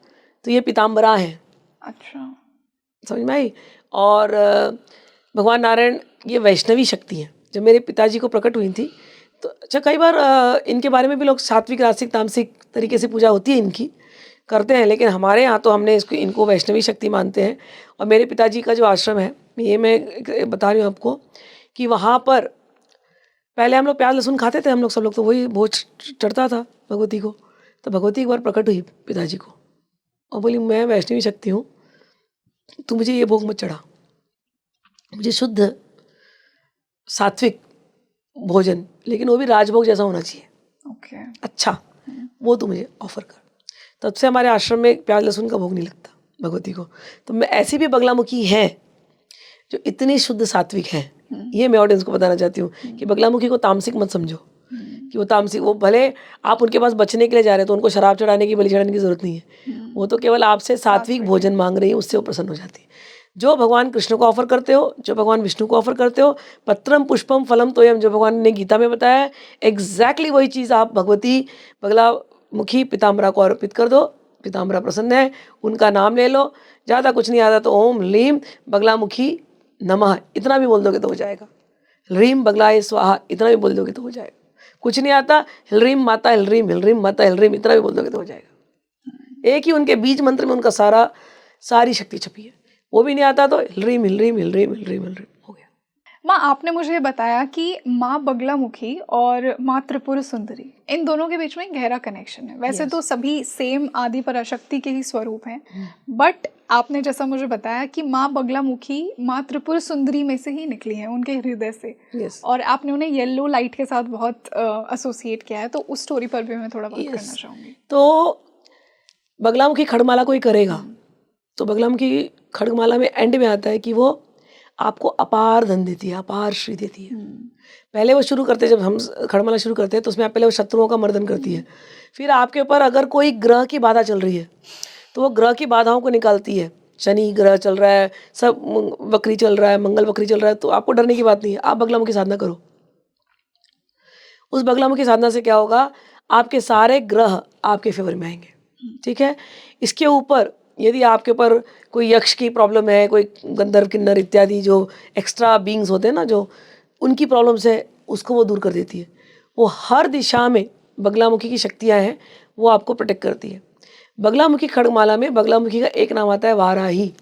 तो ये पीताम्बरा है, अच्छा। समझ में आई। और भगवान नारायण ये वैष्णवी शक्ति है। जब मेरे पिताजी को प्रकट हुई थी तो अच्छा, कई बार इनके बारे में भी लोग सात्विक राजसिक तामसिक तरीके से पूजा होती है इनकी, करते हैं, लेकिन हमारे यहाँ तो हमने इनको वैष्णवी शक्ति मानते हैं। और मेरे पिताजी का जो आश्रम है, ये मैं बता रही हूँ आपको कि वहाँ पर पहले हम लोग प्याज लहसुन खाते थे, हम लोग सब लोग, तो वही भोज चढ़ता था भगवती को। तो भगवती एक बार प्रकट हुई पिताजी को और बोली, मैं वैष्णवी शक्ति हूँ, तू मुझे ये भोग मत चढ़ा, मुझे शुद्ध सात्विक भोजन, लेकिन वो भी राजभोग जैसा होना चाहिए, ओके। अच्छा, वो तू मुझे ऑफर कर। तब से हमारे आश्रम में प्याज लहसुन का भोग नहीं लगता भगवती को। तो मैं ऐसी भी बगलामुखी हैं जो इतनी शुद्ध सात्विक है, ये मैं ऑडियंस को बताना चाहती हूँ कि बगलामुखी को तामसिक मत समझो कि वो तामसिक, वो भले आप उनके पास बचने के लिए जा रहे हैं तो उनको शराब चढ़ाने की, बलि चढ़ाने की जरूरत नहीं है, वो तो केवल आपसे सात्विक भोजन मांग रही है, उससे वो प्रसन्न हो जाती है। जो भगवान कृष्ण को ऑफर करते हो, जो भगवान विष्णु को ऑफर करते हो, पत्रम पुष्पम फलम तोयम, जो भगवान ने गीता में बताया है, एग्जैक्टली वही चीज़ आप भगवती बगलामुखी पीताम्बरा को अर्पित कर दो। पीताम्बरा प्रसन्न है, उनका नाम ले लो, ज़्यादा कुछ नहीं आता तो ओम लीम बगलामुखी नमः इतना भी बोल दोगे तो हो जाएगा। ह्रीम बगलाय स्वाहा इतना भी बोल दोगे तो हो जाएगा। कुछ नहीं आता, हिलरीम माता हिलरीम माता हिलरीम इतना भी बोल दोगे तो हो जाएगा। एक ही उनके बीज मंत्र में उनका सारी शक्ति छपी है। वो भी नहीं आता तो हिलरीम हिलरीम हिलरीम हिलरीम हिलरीम हो गया। माँ, आपने मुझे बताया कि माँ बगलामुखी और माँ त्रिपुर सुंदरी, इन दोनों के बीच में गहरा कनेक्शन है। वैसे तो सभी सेम आदि पराशक्ति के ही स्वरूप हैं, बट आपने जैसा मुझे बताया कि माँ बगलामुखी माँ त्रिपुर सुंदरी में से ही निकली हैं, उनके हृदय से। और आपने उन्हें येलो लाइट के साथ बहुत एसोसिएट किया है, तो उस स्टोरी पर भी मैं थोड़ा बात करना चाहूँगी। तो बगलामुखी खड़माला कोई करेगा तो बगलामुखी खड़गमाला में एंड में आता है कि वो आपको अपार धन देती है, अपार श्री देती है। पहले वो शुरू करते हैं, जब हम खड़माला शुरू करते हैं तो उसमें पहले वो शत्रुओं का मर्दन करती है, फिर आपके ऊपर अगर कोई ग्रह की बाधा चल रही है तो वो ग्रह की बाधाओं को निकालती है। शनि ग्रह चल रहा है, सब वक्री चल रहा है, मंगल वक्री चल रहा है, तो आपको डरने की बात नहीं है, आप बगलामुखी साधना करो। उस बगलामुखी साधना से क्या होगा, आपके सारे ग्रह आपके फेवर में आएंगे, ठीक है। इसके ऊपर यदि आपके ऊपर कोई यक्ष की प्रॉब्लम है, कोई गंधर्व किन्नर इत्यादि जो एक्स्ट्रा बींग्स होते हैं ना, जो उनकी प्रॉब्लम्स है, उसको वो दूर कर देती है। वो हर दिशा में बगलामुखी की शक्तियाँ हैं, वो आपको प्रोटेक्ट करती है। बगलामुखी खड़गमाला में बगलामुखी का एक नाम आता है वाराही,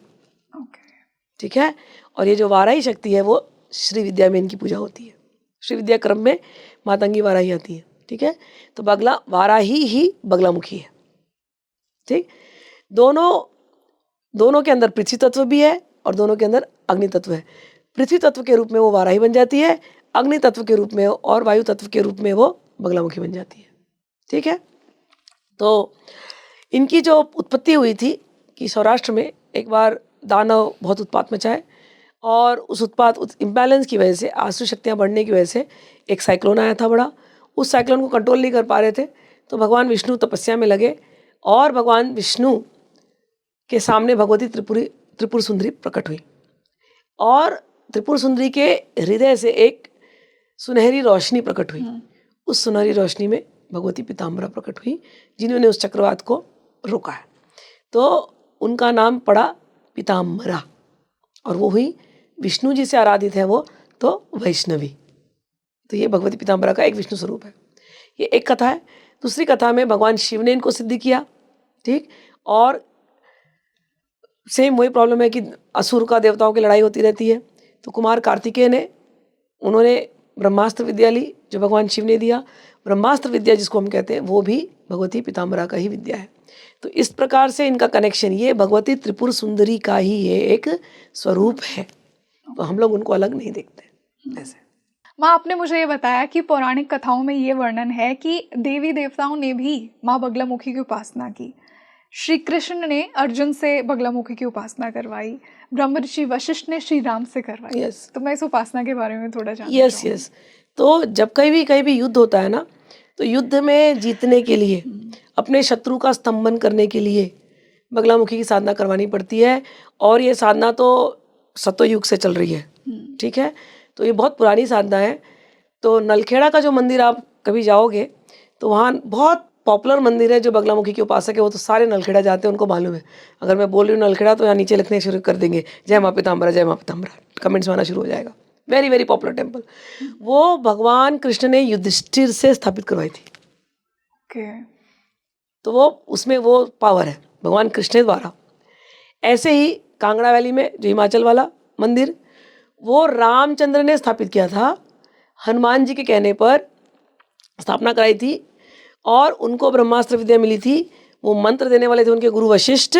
ठीक है। और ये जो वाराही शक्ति है वो श्री विद्या में इनकी पूजा होती है। श्री विद्या क्रम में मातंगी वाराही आती है, ठीक है। तो वाराही ही बगलामुखी है, ठीक। दोनों के अंदर पृथ्वी तत्व भी है और दोनों के अंदर अग्नि तत्व है। पृथ्वी तत्व के रूप में वो वाराही बन जाती है, अग्नि तत्व के रूप में और वायु तत्व के रूप में वो बगलामुखी बन जाती है। ठीक है, तो इनकी जो उत्पत्ति हुई थी कि सौराष्ट्र में एक बार दानव बहुत उत्पात मचाए और उस इम्बैलेंस की वजह से, आसुरी शक्तियाँ बढ़ने की वजह से एक साइक्लोन आया था बड़ा। उस साइक्लोन को कंट्रोल नहीं कर पा रहे थे, तो भगवान विष्णु तपस्या में लगे और भगवान विष्णु के सामने भगवती त्रिपुर सुंदरी प्रकट हुई और त्रिपुर सुंदरी के हृदय से एक सुनहरी रोशनी प्रकट हुई। उस सुनहरी रोशनी में भगवती पीताम्बरा प्रकट हुई, जिन्होंने उस चक्रवात को रोका है। तो उनका नाम पड़ा पीताम्बरा और वो हुई विष्णु जी से आराधित है वो, तो वैष्णवी। तो ये भगवती पीताम्बरा का एक विष्णु स्वरूप है। ये एक कथा है। दूसरी कथा में भगवान शिव ने इनको सिद्ध किया, ठीक, और सेम वही प्रॉब्लम है कि असुर का देवताओं की लड़ाई होती रहती है। तो कुमार कार्तिकेय ने, उन्होंने ब्रह्मास्त्र विद्या ली जो भगवान शिव ने दिया। ब्रह्मास्त्र विद्या जिसको हम कहते हैं वो भी भगवती पीताम्बरा का ही विद्या है। तो इस प्रकार से इनका कनेक्शन, ये भगवती त्रिपुर सुंदरी का ही ये एक स्वरूप है। तो हम लोग उनको अलग नहीं देखते ऐसे। माँ, आपने मुझे ये बताया कि पौराणिक कथाओं में ये वर्णन है कि देवी देवताओं ने भी माँ बगलामुखी की उपासना की। श्री कृष्ण ने अर्जुन से बगलामुखी की उपासना करवाई, ब्रह्म ऋषि वशिष्ठ ने श्री राम से करवाई। Yes. तो मैं इस उपासना के बारे में थोड़ा जानना यस चाहूँगी। यस। तो जब कहीं भी युद्ध होता है ना, तो युद्ध में जीतने के लिए, अपने शत्रु का स्तंभन करने के लिए बगलामुखी की साधना करवानी पड़ती है। और ये साधना तो सतयुग से चल रही है, ठीक है। तो ये बहुत पुरानी साधना है। तो नलखेड़ा का जो मंदिर आप कभी जाओगे तो वहाँ बहुत पॉपुलर मंदिर है। जो बगलामुखी के उपासक है वो तो सारे नलखेड़ा जाते हैं, उनको मालूम है। अगर मैं बोल रही हूँ नलखेड़ा तो यहाँ नीचे लिखने शुरू कर देंगे, जय माँ पीताम्बरा, जय माँ पीताम्बरा, कमेंट्स में आना शुरू हो जाएगा। Very very popular temple. वो भगवान कृष्ण ने युधिष्ठिर से स्थापित करवाई थी। Okay. तो वो उसमें वो पावर है भगवान कृष्ण द्वारा। ऐसे ही कांगड़ा वैली में जो हिमाचल वाला मंदिर, वो रामचंद्र ने स्थापित किया था। हनुमान जी के कहने पर स्थापना कराई थी और उनको ब्रह्मास्त्र विद्या मिली थी। वो मंत्र देने वाले थे उनके गुरु वशिष्ठ,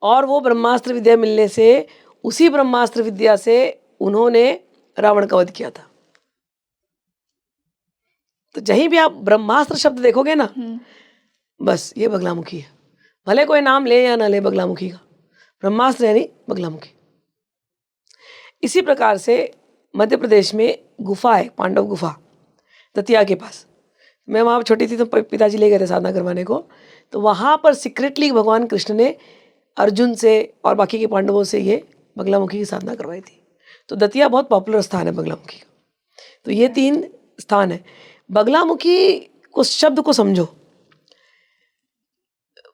और वो ब्रह्मास्त्र विद्या मिलने से, उसी ब्रह्मास्त्र विद्या से उन्होंने रावण का वध किया था। तो जहीं भी आप ब्रह्मास्त्र शब्द देखोगे ना, बस ये बगलामुखी है। भले कोई नाम ले या ना ले बगलामुखी का, ब्रह्मास्त्र यानी बगलामुखी। इसी प्रकार से मध्य प्रदेश में गुफा है, पांडव गुफा, दतिया के पास। मैं वहाँ छोटी थी तो पिताजी ले गए थे साधना करवाने को। तो वहाँ पर सीक्रेटली भगवान कृष्ण ने अर्जुन से और बाकी के पांडवों से ये बगलामुखी की साधना करवाई थी। तो दतिया बहुत पॉपुलर स्थान है बगलामुखी का। तो ये 3 स्थान है। बगलामुखी को शब्द को समझो।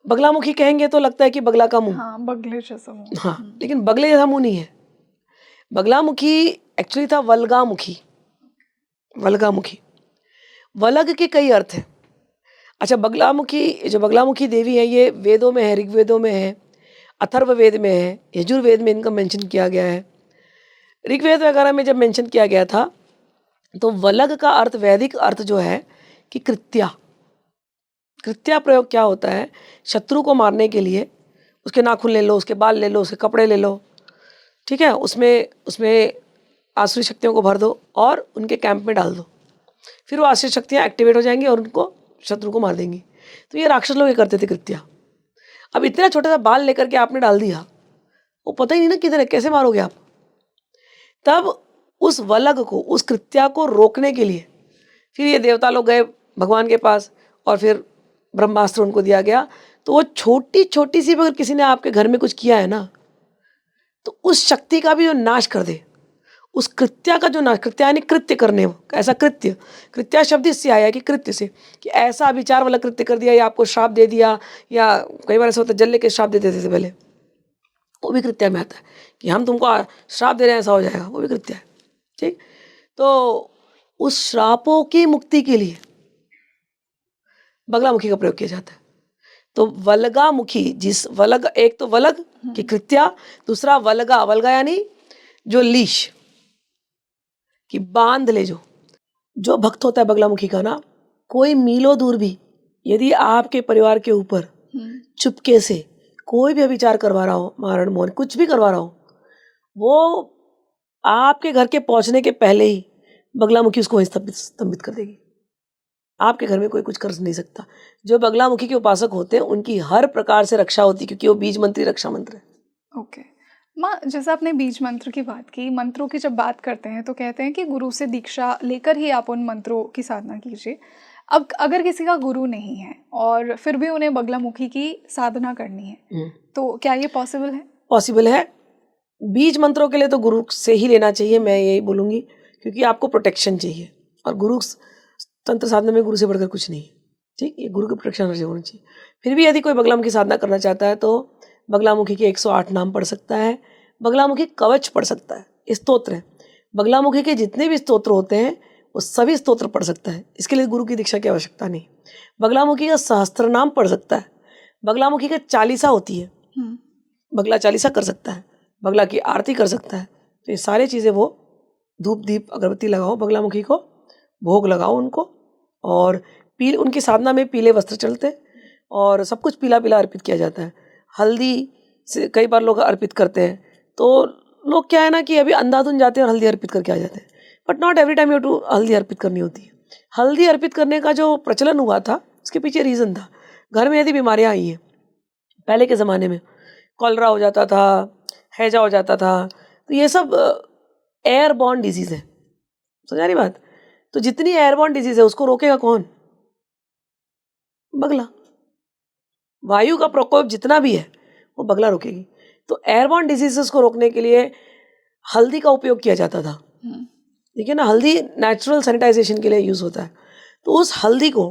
बगलामुखी कहेंगे तो लगता है कि बगला का मुंह, हाँ, बगले जैसा मुंह। हाँ, लेकिन बगले जैसा मुंह नहीं है। बगलामुखी एक्चुअली था वल्गामुखी। वल्गामुखी, वलग के कई अर्थ हैं। अच्छा, बगलामुखी, जो बगलामुखी देवी है ये वेदों में है, ऋग्वेदों में है, अथर्ववेद में है, यजुर्वेद में इनका मेंशन किया गया है। ऋग्वेद वगैरह में जब मेंशन किया गया था तो वलग का अर्थ, वैदिक अर्थ जो है कि कृत्या। कृत्या प्रयोग क्या होता है? शत्रु को मारने के लिए उसके नाखून ले लो, उसके बाल ले लो, उसके कपड़े ले लो, ठीक है, उसमें आसुरी शक्तियों को भर दो और उनके कैंप में डाल दो। फिर वो आसुरी शक्तियाँ एक्टिवेट हो जाएंगी और उनको, शत्रु को मार देंगी। तो ये राक्षस लोग ये करते थे कृत्या। अब इतना छोटा सा बाल लेकर के आपने डाल दिया, वो पता ही नहीं ना किधर है, कैसे मारोगे आप। तब उस वलग को, उस कृत्या को रोकने के लिए फिर ये देवता लोग गए भगवान के पास और फिर ब्रह्मास्त्र उनको दिया गया। तो वो छोटी छोटी सी, अगर किसी ने आपके घर में कुछ किया है ना, तो उस शक्ति का भी जो नाश कर दे, उस कृत्या का जो नाश, कृत्या यानी कृत्य करने, ऐसा कृत्य, कृत्या शब्द इससे आया कि कृत्य से, कि ऐसा विचार वाला कृत्य कर दिया या आपको श्राप दे दिया, या कई बार ऐसा होता है जल्ले के श्राप दे देते थे पहले, वो भी कृत्या में आता है कि हम तुमको श्राप दे रहे हैं ऐसा हो जाएगा, वो भी कृत्या है, ठीक। तो उस श्रापों की मुक्ति के लिए बगलामुखी का प्रयोग किया जाता है। तो वल्गामुखी, जिस वलग, एक तो वलग की कृत्या, दूसरा वल्गा, वल्गा यानी जो लीश कि बांध ले, जो भक्त होता है बगलामुखी का ना, कोई मीलों दूर भी यदि आपके परिवार के ऊपर चुपके से कोई भी विचार करवा रहा हो, मारण मोहन कुछ भी करवा रहा हो, वो आपके घर के पहुंचने के पहले ही बगलामुखी उसको वहीं स्तंभित कर देगी। आपके घर में कोई कुछ कर नहीं सकता। जो बगलामुखी के उपासक होते हैं उनकी हर प्रकार से रक्षा होती है, क्योंकि वो बीज मंत्री रक्षा मंत्र है। ओके माँ, जैसे आपने बीज मंत्र की बात की, मंत्रों की जब बात करते हैं तो कहते हैं कि गुरु से दीक्षा लेकर ही आप उन मंत्रों की साधना कीजिए। अब अगर किसी का गुरु नहीं है और फिर भी उन्हें बगलामुखी की साधना करनी है, तो क्या ये पॉसिबल है? पॉसिबल है। बीज मंत्रों के लिए तो गुरु से ही लेना चाहिए, मैं यही बोलूँगी, क्योंकि आपको प्रोटेक्शन चाहिए। और गुरु तंत्र साधना में गुरु से बढ़कर कुछ नहीं है, ठीक। ये गुरु की प्रोटेक्शन होनी चाहिए। फिर भी यदि कोई बगलामुखी साधना करना चाहता है तो बगलामुखी के 108 नाम पढ़ सकता है, बगलामुखी कवच पढ़ सकता है, स्तोत्र है। बगलामुखी के जितने भी स्तोत्र होते हैं वो सभी स्तोत्र पढ़ सकता है। इसके लिए गुरु की दीक्षा की आवश्यकता नहीं। बगलामुखी का सहस्त्र नाम पढ़ सकता है। बगलामुखी का चालीसा होती है, बगला चालीसा कर सकता है, बगला की आरती कर सकता है। तो ये सारी चीज़ें वो धूप दीप अगरबत्ती लगाओ, बगलामुखी को भोग लगाओ उनको, और उनकी साधना में पीले वस्त्र चलते और सब कुछ पीला पीला अर्पित किया जाता है। हल्दी से कई बार लोग अर्पित करते हैं, तो लोग क्या है ना कि अभी अंधाधुन जाते हैं और हल्दी अर्पित करके आ जाते हैं, but not every time you to हल्दी अर्पित करनी होती है। हल्दी अर्पित करने का जो प्रचलन हुआ था उसके पीछे रीज़न था। घर में यदि बीमारियाँ आई हैं, पहले के ज़माने में कॉलरा हो जाता था, हैजा हो जाता था, तो ये सब एयरबॉर्न डिजीज़ है, समझ रही बात। तो जितनी एयरबॉर्न डिजीज़ है उसको रोकेगा कौन? बगला। वायु का प्रकोप जितना भी है वो बगला रोकेगी। तो एयरबॉर्न डिजीजेस को रोकने के लिए हल्दी का उपयोग किया जाता था। देखिए ना, हल्दी नेचुरल सैनिटाइजेशन के लिए यूज़ होता है। तो उस हल्दी को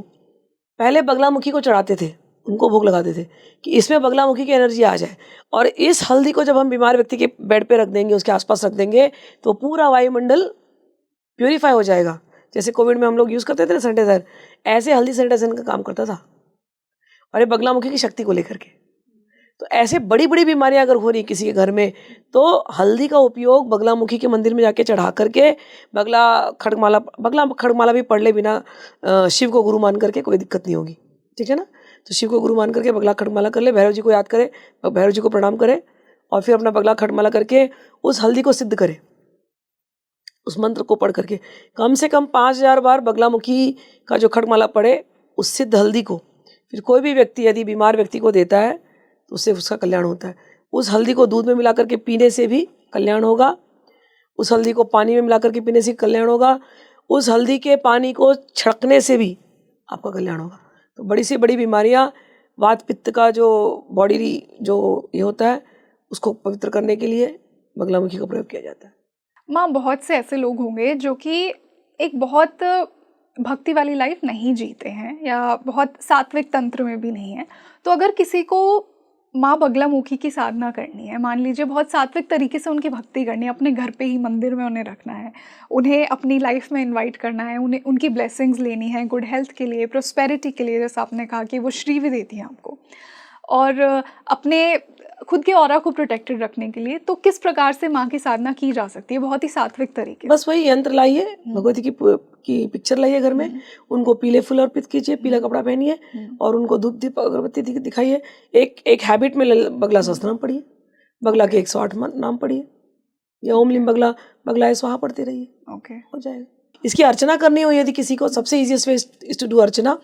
पहले बगलामुखी को चढ़ाते थे, उनको भोग लगाते थे कि इसमें बगलामुखी की एनर्जी आ जाए। और इस हल्दी को जब हम बीमार व्यक्ति के बेड पे रख देंगे, उसके आसपास रख देंगे, तो पूरा वायुमंडल प्यूरिफाई हो जाएगा। जैसे कोविड में हम लोग यूज़ करते थे ना सैनिटाइजर, ऐसे हल्दी सैनिटाइजर का काम करता था, और ये बगलामुखी की शक्ति को लेकर के। तो ऐसे बड़ी बड़ी बीमारियां अगर हो रही किसी के घर में, तो हल्दी का उपयोग बगलामुखी के मंदिर में जाके चढ़ा करके बगला खड़गमाला भी पढ़ ले बिना शिव को गुरु मान करके, कोई दिक्कत नहीं होगी, ठीक है ना। तो शिव को गुरु मान करके बगला खड़गमाला कर ले, भैरव जी को याद करे, भैरव जी को प्रणाम करे, और फिर अपना बगला खड़गमाला करके उस हल्दी को सिद्ध करे, उस मंत्र को पढ़ करके कम से कम 5000 बार बगलामुखी का जो खड़गमाला पढ़े, उस सिद्ध हल्दी को फिर कोई भी व्यक्ति यदि बीमार व्यक्ति को देता है तो उससे उसका कल्याण होता है। उस हल्दी को दूध में मिला करके पीने से भी कल्याण होगा, उस हल्दी को पानी में मिला करके पीने से कल्याण होगा, उस हल्दी के पानी को छिड़कने से भी आपका कल्याण होगा। तो बड़ी से बड़ी बीमारियां, वात पित्त का जो बॉडी जो ये होता है उसको पवित्र करने के लिए बगलामुखी का प्रयोग किया जाता है। माँ, बहुत से ऐसे लोग होंगे जो कि एक बहुत भक्ति वाली लाइफ नहीं जीते हैं या बहुत सात्विक तंत्र में भी नहीं है, तो अगर किसी को माँ बगलामुखी की साधना करनी है, मान लीजिए बहुत सात्विक तरीके से उनकी भक्ति करनी है, अपने घर पे ही मंदिर में उन्हें रखना है, उन्हें अपनी लाइफ में इनवाइट करना है, उन्हें उनकी ब्लेसिंग्स लेनी है गुड हेल्थ के लिए, प्रोस्पेरिटी के लिए, जैसे आपने कहा कि वो श्री भी देती हैं आपको, और अपने खुद के ऑरा को प्रोटेक्टेड रखने के लिए, तो किस प्रकार से माँ की साधना की जा सकती है बहुत ही सात्विक तरीके? बस वही यंत्र लाइए, भगवती की पिक्चर लाइए घर में, उनको पीले फूल अर्पित कीजिए, पीला कपड़ा पहनिए, और उनको धूप दीप अगरबत्ती दिखाइए। एक हैबिट में बगला सहस्त्रनाम पढ़िए, बगला के 108 नाम पढ़िए, या ओम लिम बगला स्वाहा पढ़ते रहिए, ओके, हो जाएगा। इसकी अर्चना करनी हो यदि किसी को, सबसे easiest way is to do archana.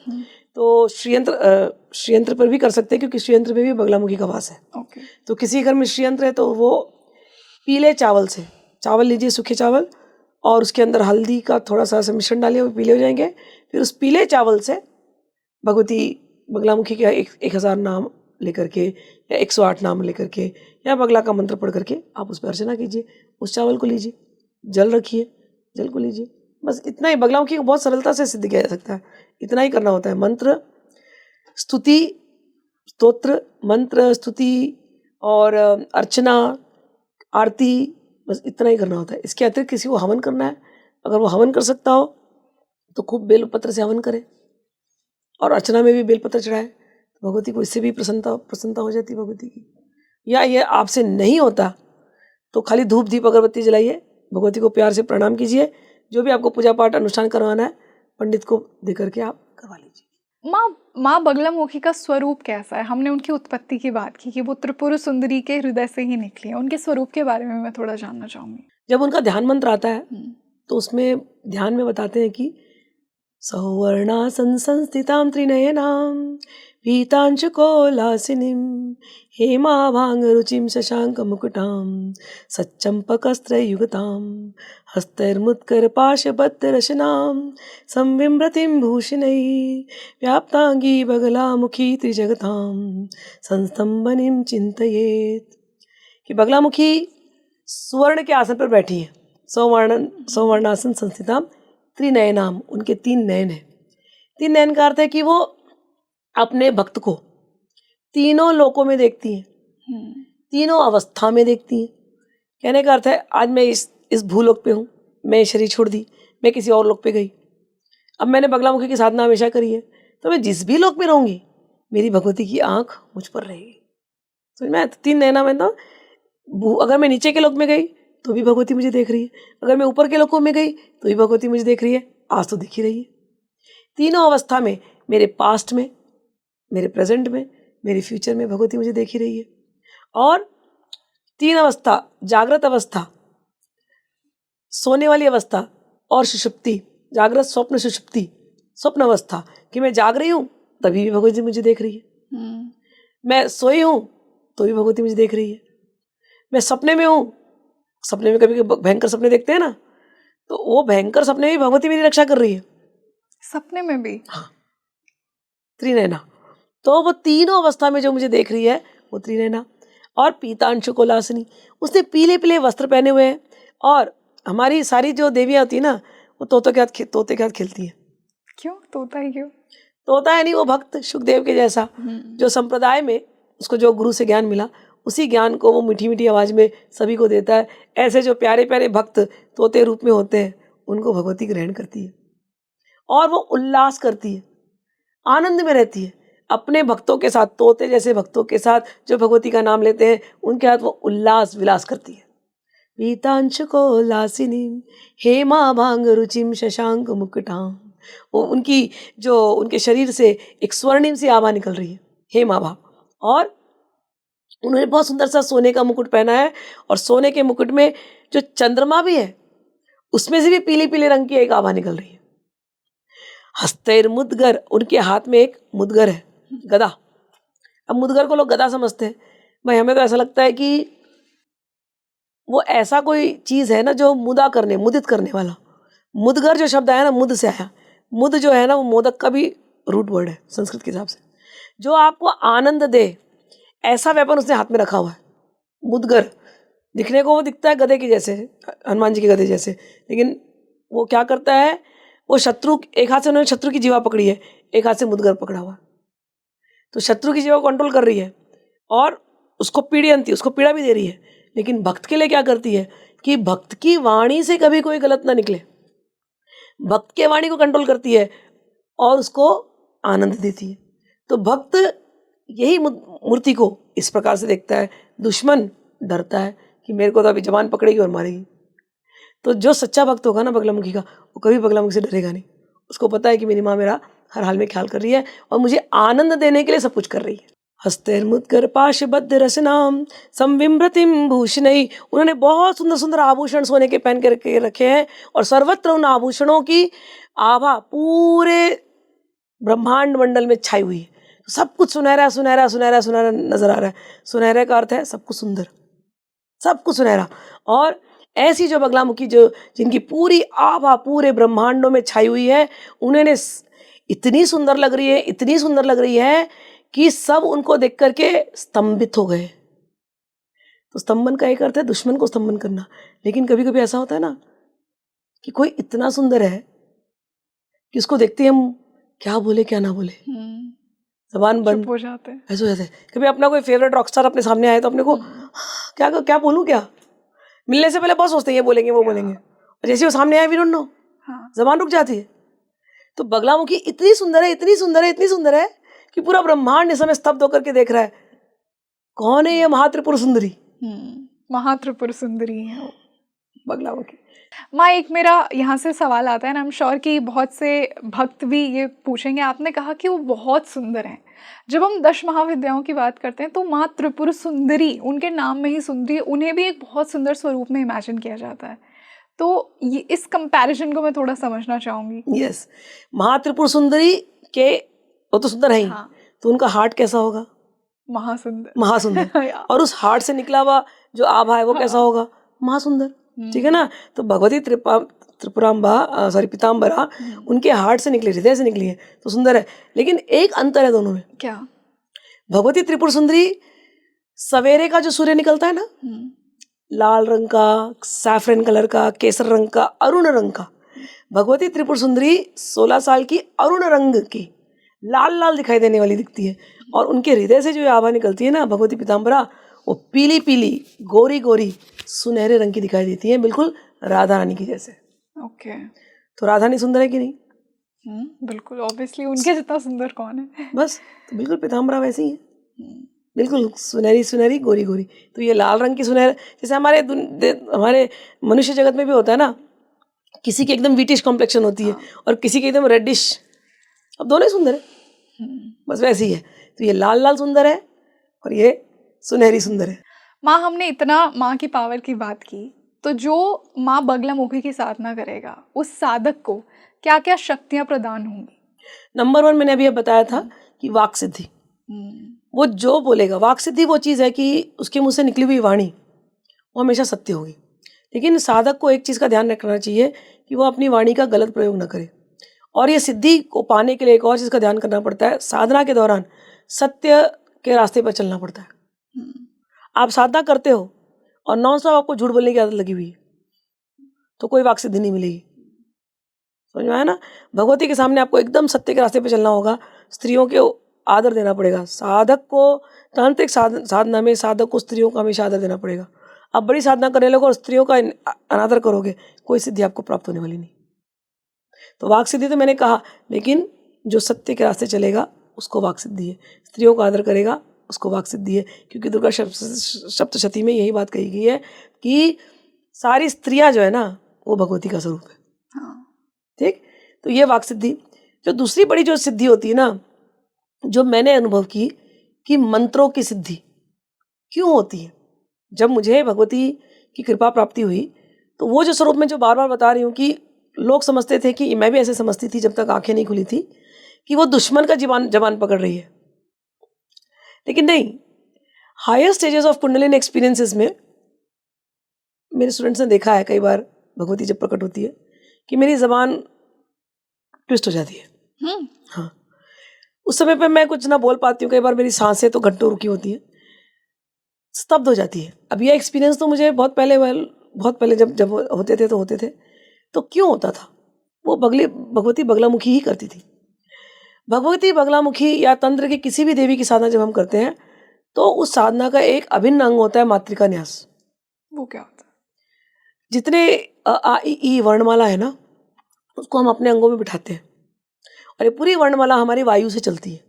तो श्रीयंत्र पर भी कर सकते हैं, क्योंकि श्रीयंत्र में भी बगलामुखी का वास है। ओके, तो किसी घर में श्रीयंत्र है तो वो पीले चावल से, चावल लीजिए, सूखे चावल, और उसके अंदर हल्दी का थोड़ा सा मिश्रण डालिए, वो पीले हो जाएंगे। फिर उस पीले चावल से भगवती बगलामुखी के 1000 नाम लेकर के या 108 नाम लेकर के या बगला का मंत्र पढ़ करके आप उस पर अर्चना कीजिए। उस चावल को लीजिए, जल रखिए, जल को लीजिए, बस इतना ही। बगलामुखी को बहुत सरलता से सिद्ध किया जा सकता है, इतना ही करना होता है। मंत्र स्तुति, स्तोत्र, मंत्र स्तुति और अर्चना, आरती, बस इतना ही करना होता है। इसके अतिरिक्त किसी को हवन करना है, अगर वो हवन कर सकता हो तो खूब बेलपत्र से हवन करे, और अर्चना में भी बेलपत्र चढ़ाए, तो भगवती को इससे भी प्रसन्नता हो जाती है भगवती की। या ये आपसे नहीं होता तो खाली धूप दीप अगरबत्ती जलाइए, भगवती को प्यार से प्रणाम कीजिए, जो भी आपको पूजा पाठ अनुष्ठान करवाना है पंडित को दे करके आप करवा लीजिए। माँ बगलामुखी का स्वरूप कैसा है? हमने उनकी उत्पत्ति की बात की कि वो त्रिपुर सुंदरी के हृदय से ही निकली है, उनके स्वरूप के बारे में मैं थोड़ा जानना चाहूँगी। जब उनका ध्यान मंत्र आता है तो उसमें ध्यान में बताते हैं कि सौवर्णासन संस्थितां त्रिनयनां पीतांशुकोलासिनीं हेमाभांगरुचिं शशाङ्कमुकुटां सच्चम्पकस्त्रयुगतां हस्तैर्मुत्करपाशबद्धरशनां संविम्रतिं भूषणैः व्याप्ताङ्गी बगलामुखी त्रिजगतां संस्तम्भनीं चिन्तयेत्। कि बगलामुखी सुवर्ण के आसन पर बैठी है, सौवर्णासन संस्थितां त्रिनयनाम, उनके 3 नयन है। 3 नयन का अर्थ है कि वो अपने भक्त को तीनों लोकों में देखती हैं, तीनों अवस्था में देखती हैं। कहने का अर्थ है आज मैं इस भूलोक पे हूँ, मैं शरीर छोड़ दी, मैं किसी और लोक पे गई, अब मैंने बगलामुखी की साधना हमेशा करी है, तो मैं जिस भी लोक में रहूंगी मेरी भगवती की आंख मुझ पर रहेगी। समझ में आया? 3 नयना में ना, अगर मैं नीचे के लोक में गई तो भी भगवती मुझे देख रही है, अगर मैं ऊपर के लोकों में गई तो भी भगवती मुझे देख रही है, आज तो दिख ही रही है। तीनों अवस्था में, मेरे पास्ट में, मेरे प्रेजेंट में, मेरे फ्यूचर में भगवती मुझे देख ही रही है। और 3 अवस्था, जागृत अवस्था, सोने वाली अवस्था और सुषुप्ति, जागृत स्वप्न सुषुप्ति, स्वप्न अवस्था, कि मैं जाग रही हूँ तभी भी भगवती मुझे देख रही है, मैं सोई हूँ तो भी भगवती मुझे देख रही है, मैं सपने में हूँ, सपने में कभी भयंकर सपने देखते हैं ना, तो वो भयंकर सपने में भगवती मेरी रक्षा कर रही है, सपने में भी। हाँ, त्रिनयना। तो वो तीनों अवस्था में जो मुझे देख रही है वो त्रिनयना। और पीतांशु कोलासिनी, उसने पीले पीले वस्त्र पहने हुए हैं। और हमारी सारी जो देवियाँ होती है ना, वो तोते के हाथ खेलती है। क्यों तोता ही क्यों? तोता है नहीं, वो भक्त सुखदेव के जैसा, जो संप्रदाय में उसको जो गुरु से ज्ञान मिला उसी ज्ञान को वो मीठी मीठी आवाज में सभी को देता है। ऐसे जो प्यारे प्यारे भक्त तोते रूप में होते हैं उनको भगवती ग्रहण करती है और वो उल्लास करती है, आनंद में रहती है अपने भक्तों के साथ। तोते जैसे भक्तों के साथ जो भगवती का नाम लेते हैं उनके साथ वो उल्लास विलास करती है। पीतांशु कोलासिनी हेमा भांग रुचिम शशांक मुकुटाम, वो उनके शरीर से एक स्वर्णिम सी आभा निकल रही है, हेमा आभा। और उन्होंने बहुत सुंदर सा सोने का मुकुट पहना है, और सोने के मुकुट में जो चंद्रमा भी है उसमें से भी पीले पीले रंग की एक आभा निकल रही है। हस्तैर मुदगर, उनके हाथ में एक मुदगर है, गदा। अब मुदगर को लोग गदा समझते हैं, भाई हमें तो ऐसा लगता है कि वो ऐसा कोई चीज है ना जो मुदित करने वाला। मुदगर जो शब्द आया ना, मुद से आया। मुद जो है ना वो मोदक का भी रूट वर्ड है संस्कृत के हिसाब से, जो आपको आनंद दे, ऐसा वेपन उसने हाथ में रखा हुआ है। मुदगर दिखने को वो दिखता है गधे की जैसे, हनुमान जी के गधे जैसे, लेकिन वो क्या करता है, वो एक हाथ से उन्होंने शत्रु की जीवा पकड़ी है, एक हाथ से मुदगर पकड़ा हुआ, तो शत्रु की जीवा को कंट्रोल कर रही है और उसको पीड़ा भी दे रही है। लेकिन भक्त के लिए क्या करती है कि भक्त की वाणी से कभी कोई गलत ना निकले, भक्त के वाणी को कंट्रोल करती है और उसको आनंद देती है। तो भक्त यही मूर्ति को इस प्रकार से देखता है। दुश्मन डरता है कि मेरे को तो अभी जबान पकड़ेगी और मारेगी। तो जो सच्चा भक्त होगा ना बगलामुखी का, वो कभी बगलामुखी से डरेगा नहीं। उसको पता है कि मेरी माँ मेरा हर हाल में ख्याल कर रही है और मुझे आनंद देने के लिए सब कुछ कर रही है। हस्तैर्मुद्गर पाशबद्ध रसनाम संविम्रतिम भूषणई, उन्होंने बहुत सुंदर सुंदर आभूषण सोने के पहन के रखे हैं और सर्वत्र उन आभूषणों की आभा पूरे ब्रह्मांड मंडल में छाई हुई है। तो सब कुछ सुनहरा सुनहरा सुनहरा सुनहरा नजर आ रहा है। सुनहरे का अर्थ है सब कुछ सुंदर, सब कुछ सुनहरा। और ऐसी जो बगलामुखी जो जिनकी पूरी आभा पूरे ब्रह्मांडों में छाई हुई है, उन्होंने इतनी सुंदर लग रही है, इतनी सुंदर लग रही है कि सब उनको देख करके स्तंभित हो गए। तो स्तंभन का एक अर्थ है दुश्मन को स्तंभन करना। लेकिन कभी कभी ऐसा होता है ना कि कोई इतना सुंदर है कि उसको देखते हम क्या बोले क्या ना बोले, जबान बंद हो जाते हैं। ऐसे हो जाते हैं। कभी अपना कोई फेवरेट रॉकस्टार अपने सामने आए तो अपने को क्या क्या बोलूं, क्या मिलने से पहले बहुत सोचते हैं ये बोलेंगे वो बोलेंगे, और जैसे वो सामने आए वी डोंट नो, जबान रुक जाती है। तो बगलामुखी इतनी सुंदर है, इतनी सुंदर है, इतनी सुंदर है कि पूरा ब्रह्मांड इस समय स्तब्ध होकर के देख रहा है कौन है ये महात्रिपुर सुंदरी। महात्रिपुर सुंदरी है वो बगलामुखी। माँ, एक मेरा यहाँ से सवाल आता है ना, आई एम श्योर कि बहुत से भक्त भी ये पूछेंगे। आपने कहा कि वो बहुत सुंदर हैं। जब हम 10 महाविद्याओं की बात करते हैं तो माँ त्रिपुर सुंदरी, उनके नाम में ही सुंदरी, उन्हें भी एक बहुत सुंदर स्वरूप में इमेजिन किया जाता है। तो ये इस कंपैरिजन को मैं थोड़ा समझना चाहूँगी। यस, महात्रिपुर सुंदरी के वो तो सुंदर है ही, हाँ, तो उनका हार्ट कैसा होगा? महासुंदर। महासुंदर। या, और उस हार्ट से निकला हुआ जो आभा है वो कैसा हाँ, होगा? महासुंदर। ठीक है ना? तो भगवती त्रिपुराम्बा सॉरी पीताम्बरा, उनके हार्ट से निकली, हृदय से निकली है, तो सुंदर है। लेकिन एक अंतर है दोनों में। क्या? भगवती त्रिपुर सुंदरी, सवेरे का जो सूर्य निकलता है ना, लाल रंग का, सैफरन कलर का, केसर रंग का, अरुण रंग का। भगवती त्रिपुर सुंदरी 16 साल की, अरुण रंग की, लाल लाल दिखाई देने वाली दिखती है। और उनके हृदय से जो आभा निकलती है ना, भगवती पीताम्बरा, वो पीली पीली, गोरी गोरी, सुनहरे रंग की दिखाई देती है, बिल्कुल राधा रानी की जैसे। ओके। तो राधा रानी सुंदर है कि नहीं? बिल्कुल, ऑब्वियसली उनके जितना सुंदर कौन है। बस, तो बिल्कुल पीताम्बरा वैसी है, बिल्कुल सुनहरी सुनहरी, गोरी गोरी। तो ये लाल रंग की सुनहर, जैसे हमारे मनुष्य जगत में भी होता है ना, किसी की एकदम वीटिश कॉम्प्लेक्शन होती है और किसी की एकदम रेडिश, अब दोनों ही सुंदर है, बस वैसी है। तो ये लाल लाल सुंदर है और ये सुनहरी सुंदर है। माँ, हमने इतना माँ की पावर की बात की, तो जो माँ बगलामुखी की साधना करेगा उस साधक को क्या क्या शक्तियाँ प्रदान होंगी? नंबर 1 मैंने अभी बताया था कि वाक सिद्धि। वो जो बोलेगा, वाक सिद्धि वो चीज़ है कि उसके मुंह से निकली हुई वाणी वो हमेशा सत्य होगी। लेकिन साधक को एक चीज़ का ध्यान रखना चाहिए कि वो अपनी वाणी का गलत प्रयोग न करे। और ये सिद्धि को पाने के लिए एक और चीज़ का ध्यान करना पड़ता है, साधना के दौरान सत्य के रास्ते पर चलना पड़ता है। आप साधना करते हो और नॉन स्टॉप आपको झूठ बोलने की आदत लगी हुई है, तो कोई वाक सिद्धि नहीं मिलेगी। समझ में आया ना? भगवती के सामने आपको एकदम सत्य के रास्ते पे चलना होगा। स्त्रियों के आदर देना पड़ेगा। साधक को तांत्रिक साधना में साधक को स्त्रियों का हमेशा आदर देना पड़ेगा। आप बड़ी साधना करने लगो और स्त्रियों का अनादर करोगे, कोई सिद्धि आपको प्राप्त होने वाली नहीं। तो वाक सिद्धि तो मैंने कहा, लेकिन जो सत्य के रास्ते चलेगा उसको वाक सिद्धि है, स्त्रियों का आदर करेगा उसको वाक सिद्धि है। क्योंकि दुर्गा सप्तशती में यही बात कही गई है कि सारी स्त्रियां जो है ना वो भगवती का स्वरूप है। ठीक, तो ये वाक सिद्धि। जो दूसरी बड़ी जो सिद्धि होती है ना, जो मैंने अनुभव की, कि मंत्रों की सिद्धि क्यों होती है। जब मुझे भगवती की कृपा प्राप्ति हुई तो वो जो स्वरूप में जो बार बार बता रही हूँ कि लोग समझते थे, कि मैं भी ऐसे समझती थी जब तक आंखें नहीं खुली थी, कि वो दुश्मन का जबान पकड़ रही है। लेकिन नहीं, higher stages of kundalini experiences में मेरे स्टूडेंट्स ने देखा है कई बार, भगवती जब प्रकट होती है कि मेरी जबान ट्विस्ट हो जाती है। हाँ, उस समय पे मैं कुछ ना बोल पाती हूँ, कई बार मेरी सांसें तो घंटों रुकी होती है, स्तब्ध हो जाती है। अब ये एक्सपीरियंस तो मुझे बहुत पहले जब होते थे तो होते थे। तो क्यों होता था? वो भगवती बगलामुखी ही करती थी। भगवती बगलामुखी या तंत्र की किसी भी देवी की साधना जब हम करते हैं तो उस साधना का एक अभिन्न अंग होता है मातृका न्यास। वो क्या होता है? जितने अ आ इ ई वर्णमाला है ना, उसको हम अपने अंगों में बिठाते हैं और ये पूरी वर्णमाला हमारी वायु से चलती है।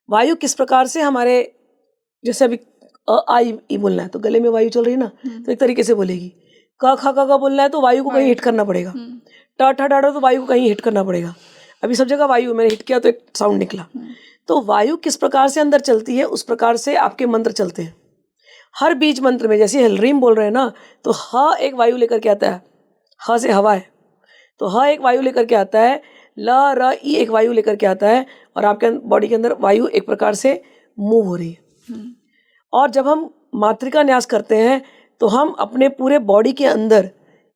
वायु किस प्रकार से हमारे, जैसे अभी अ आ इ बोलना है तो गले में वायु चल रही है ना, तो एक तरीके से बोलेगी। क ख ग घ बोलना है तो वायु को कहीं हिट करना पड़ेगा। ट ठ ड ढ तो वायु को कहीं हिट करना पड़ेगा। अभी सब जगह वायु, मैंने हिट किया तो एक साउंड निकला। तो वायु किस प्रकार से अंदर चलती है उस प्रकार से आपके मंत्र चलते हैं। हर बीज मंत्र में, जैसे हलरीम बोल रहे हैं ना, तो ह एक वायु लेकर के आता है, ह से हवा है, तो ह एक वायु लेकर के आता है, ल र ई एक वायु लेकर के आता है, और आपके बॉडी के अंदर वायु एक प्रकार से मूव हो रही है। और जब हम मातृका न्यास करते हैं तो हम अपने पूरे बॉडी के अंदर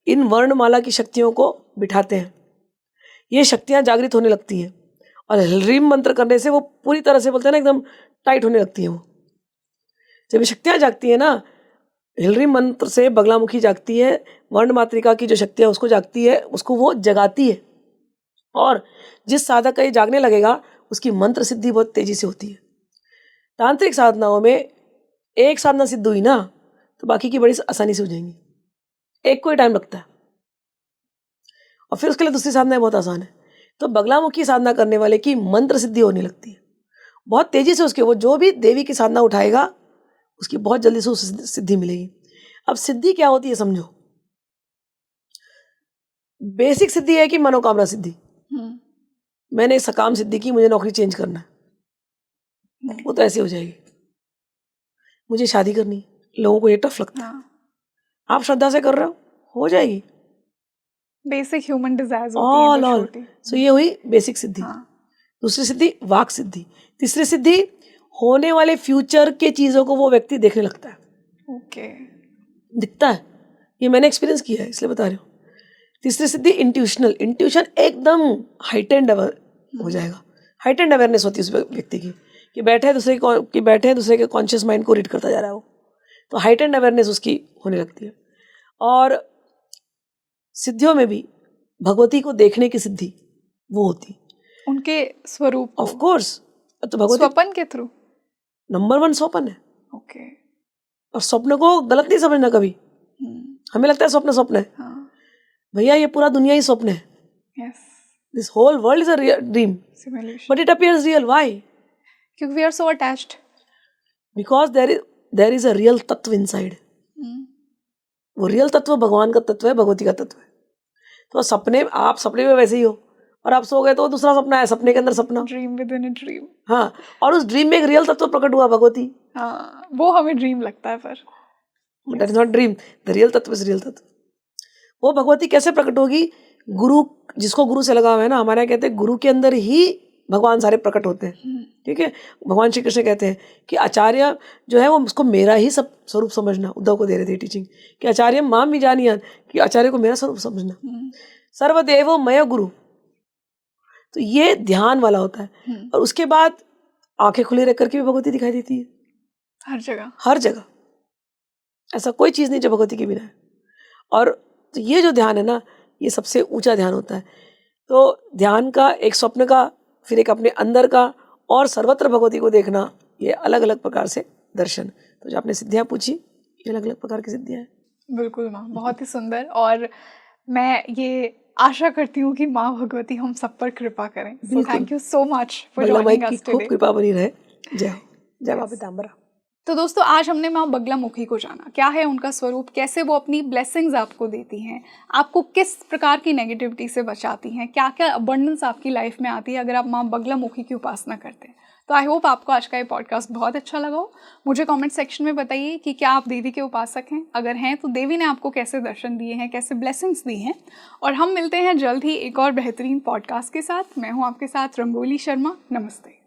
इन वर्णमाला की शक्तियों को बिठाते हैं। ये शक्तियाँ जागृत होने लगती हैं और हलरीम मंत्र करने से वो पूरी तरह से, बोलते हैं ना, एकदम टाइट होने लगती हैं। वो जब ये शक्तियाँ जागती है ना, हलरीम मंत्र से बगलामुखी जागती है, वर्ण मातृका की जो शक्तियाँ उसको जागती है, उसको वो जगाती है। और जिस साधक का ये जागने लगेगा उसकी मंत्र सिद्धि बहुत तेजी से होती है। तांत्रिक साधनाओं में एक साधना सिद्ध हुई ना तो बाकी की बड़ी आसानी से हो जाएंगी, एक को ही टाइम लगता है और फिर उसके लिए दूसरी साधनाएं बहुत आसान है। तो बगलामुखी साधना करने वाले की मंत्र सिद्धि होने लगती है बहुत तेजी से। उसके वो जो भी देवी की साधना उठाएगा उसकी बहुत जल्दी से उस सिद्धि मिलेगी। अब सिद्धि क्या होती है समझो। बेसिक सिद्धि है कि मनोकामना सिद्धि। मैंने सकाम सिद्धि की, मुझे नौकरी चेंज करना है, वो तो ऐसे हो जाएगी। मुझे शादी करनी है, लोगों को ये टफ लगता है। आप श्रद्धा से कर रहे हो जाएगी। बेसिक ह्यूमन डिजायर्स होती हैं जो छोटी। सो ये हुई बेसिक सिद्धि। दूसरी सिद्धि वाक सिद्धि। तीसरी सिद्धि होने वाले फ्यूचर के चीजों को वो व्यक्ति देखने लगता है। ओके, दिखता है, ये मैंने एक्सपीरियंस किया है इसलिए बता रही हूँ। तीसरी सिद्धि इंट्यूशनल। इंट्यूशन एकदम हाइटेंड हो जाएगा। हाइटेंड अवेयरनेस होती है उस व्यक्ति की कि बैठे हैं दूसरे के कॉन्शियस माइंड को रीड करता जा रहा है वो, तो हाइटेंड अवेयरनेस उसकी होने लगती है। और सिद्धियों में भी भगवती को देखने की सिद्धि वो होती, उनके स्वरूप ऑफ कोर्स। तो भगवती स्वप्न के थ्रू नंबर 1 स्वप्न है। ओके। और स्वप्न को गलत नहीं समझना कभी। हमें लगता है स्वप्न है, भैया ये पूरा दुनिया ही स्वप्न है। Yes, this whole world is a dream but it appears real. Why? क्योंकि we are so attached. Because there is a real tattva inside. वो रियल तत्व भगवान का तत्व है, भगवती का तत्व है। तो आप सपने में वैसे ही हो, और आप सो गए तो दूसरा सपना है, सपने के अंदर सपना, dream with in a dream. हाँ, और उस ड्रीम में एक रियल तत्व प्रकट हुआ, भगवती। हाँ, वो हमें ड्रीम लगता है, पर that is not dream. The real तत्व इज रियल तत्व। वो भगवती कैसे प्रकट होगी? गुरु, जिसको गुरु से लगा हुआ है ना, हमारे यहाँ कहते हैं गुरु के अंदर ही भगवान सारे प्रकट होते हैं। ठीक है, भगवान श्री कृष्ण कहते हैं कि आचार्य जो है वो उसको मेरा ही सब स्वरूप समझना। उद्धव को दे रहे थे टीचिंग कि आचार्य माम विजानीयान, कि आचार्य को मेरा स्वरूप समझना। सर्वदेवो मय गुरु, तो ये ध्यान वाला होता है। और उसके बाद आंखें खुली रख करके भी भगवती दिखाई देती है हर जगह। ऐसा कोई चीज नहीं जो भगवती के बिना है। और तो ये जो ध्यान है ना, ये सबसे ऊंचा ध्यान होता है। तो ध्यान का, एक स्वप्न का, फिर एक अपने अंदर का, और सर्वत्र भगवती को देखना, ये अलग अलग प्रकार से दर्शन। तो जो आपने सिद्धियां पूछी, ये अलग अलग प्रकार की सिद्धियां हैं। बिल्कुल माँ, बहुत ही सुंदर। और मैं ये आशा करती हूँ कि माँ भगवती हम सब पर कृपा करें। So thank you so much for joining us today. खूब कृपा बनी रहे। जय माँ पीताम्बरा। तो दोस्तों, आज हमने माँ बगलामुखी को जाना, क्या है उनका स्वरूप, कैसे वो अपनी ब्लेसिंग्स आपको देती हैं, आपको किस प्रकार की नेगेटिविटी से बचाती हैं, क्या क्या अबंडेंस आपकी लाइफ में आती है अगर आप माँ बगलामुखी की उपासना करते हैं। तो आई होप आपको आज का ये पॉडकास्ट बहुत अच्छा लगा हो। मुझे कमेंट सेक्शन में बताइए कि क्या आप देवी के उपासक हैं, अगर हैं तो देवी ने आपको कैसे दर्शन दिए हैं, कैसे ब्लेसिंग्स दी हैं। और हम मिलते हैं जल्द ही एक और बेहतरीन पॉडकास्ट के साथ। मैं हूँ आपके साथ रंगोली शर्मा। नमस्ते।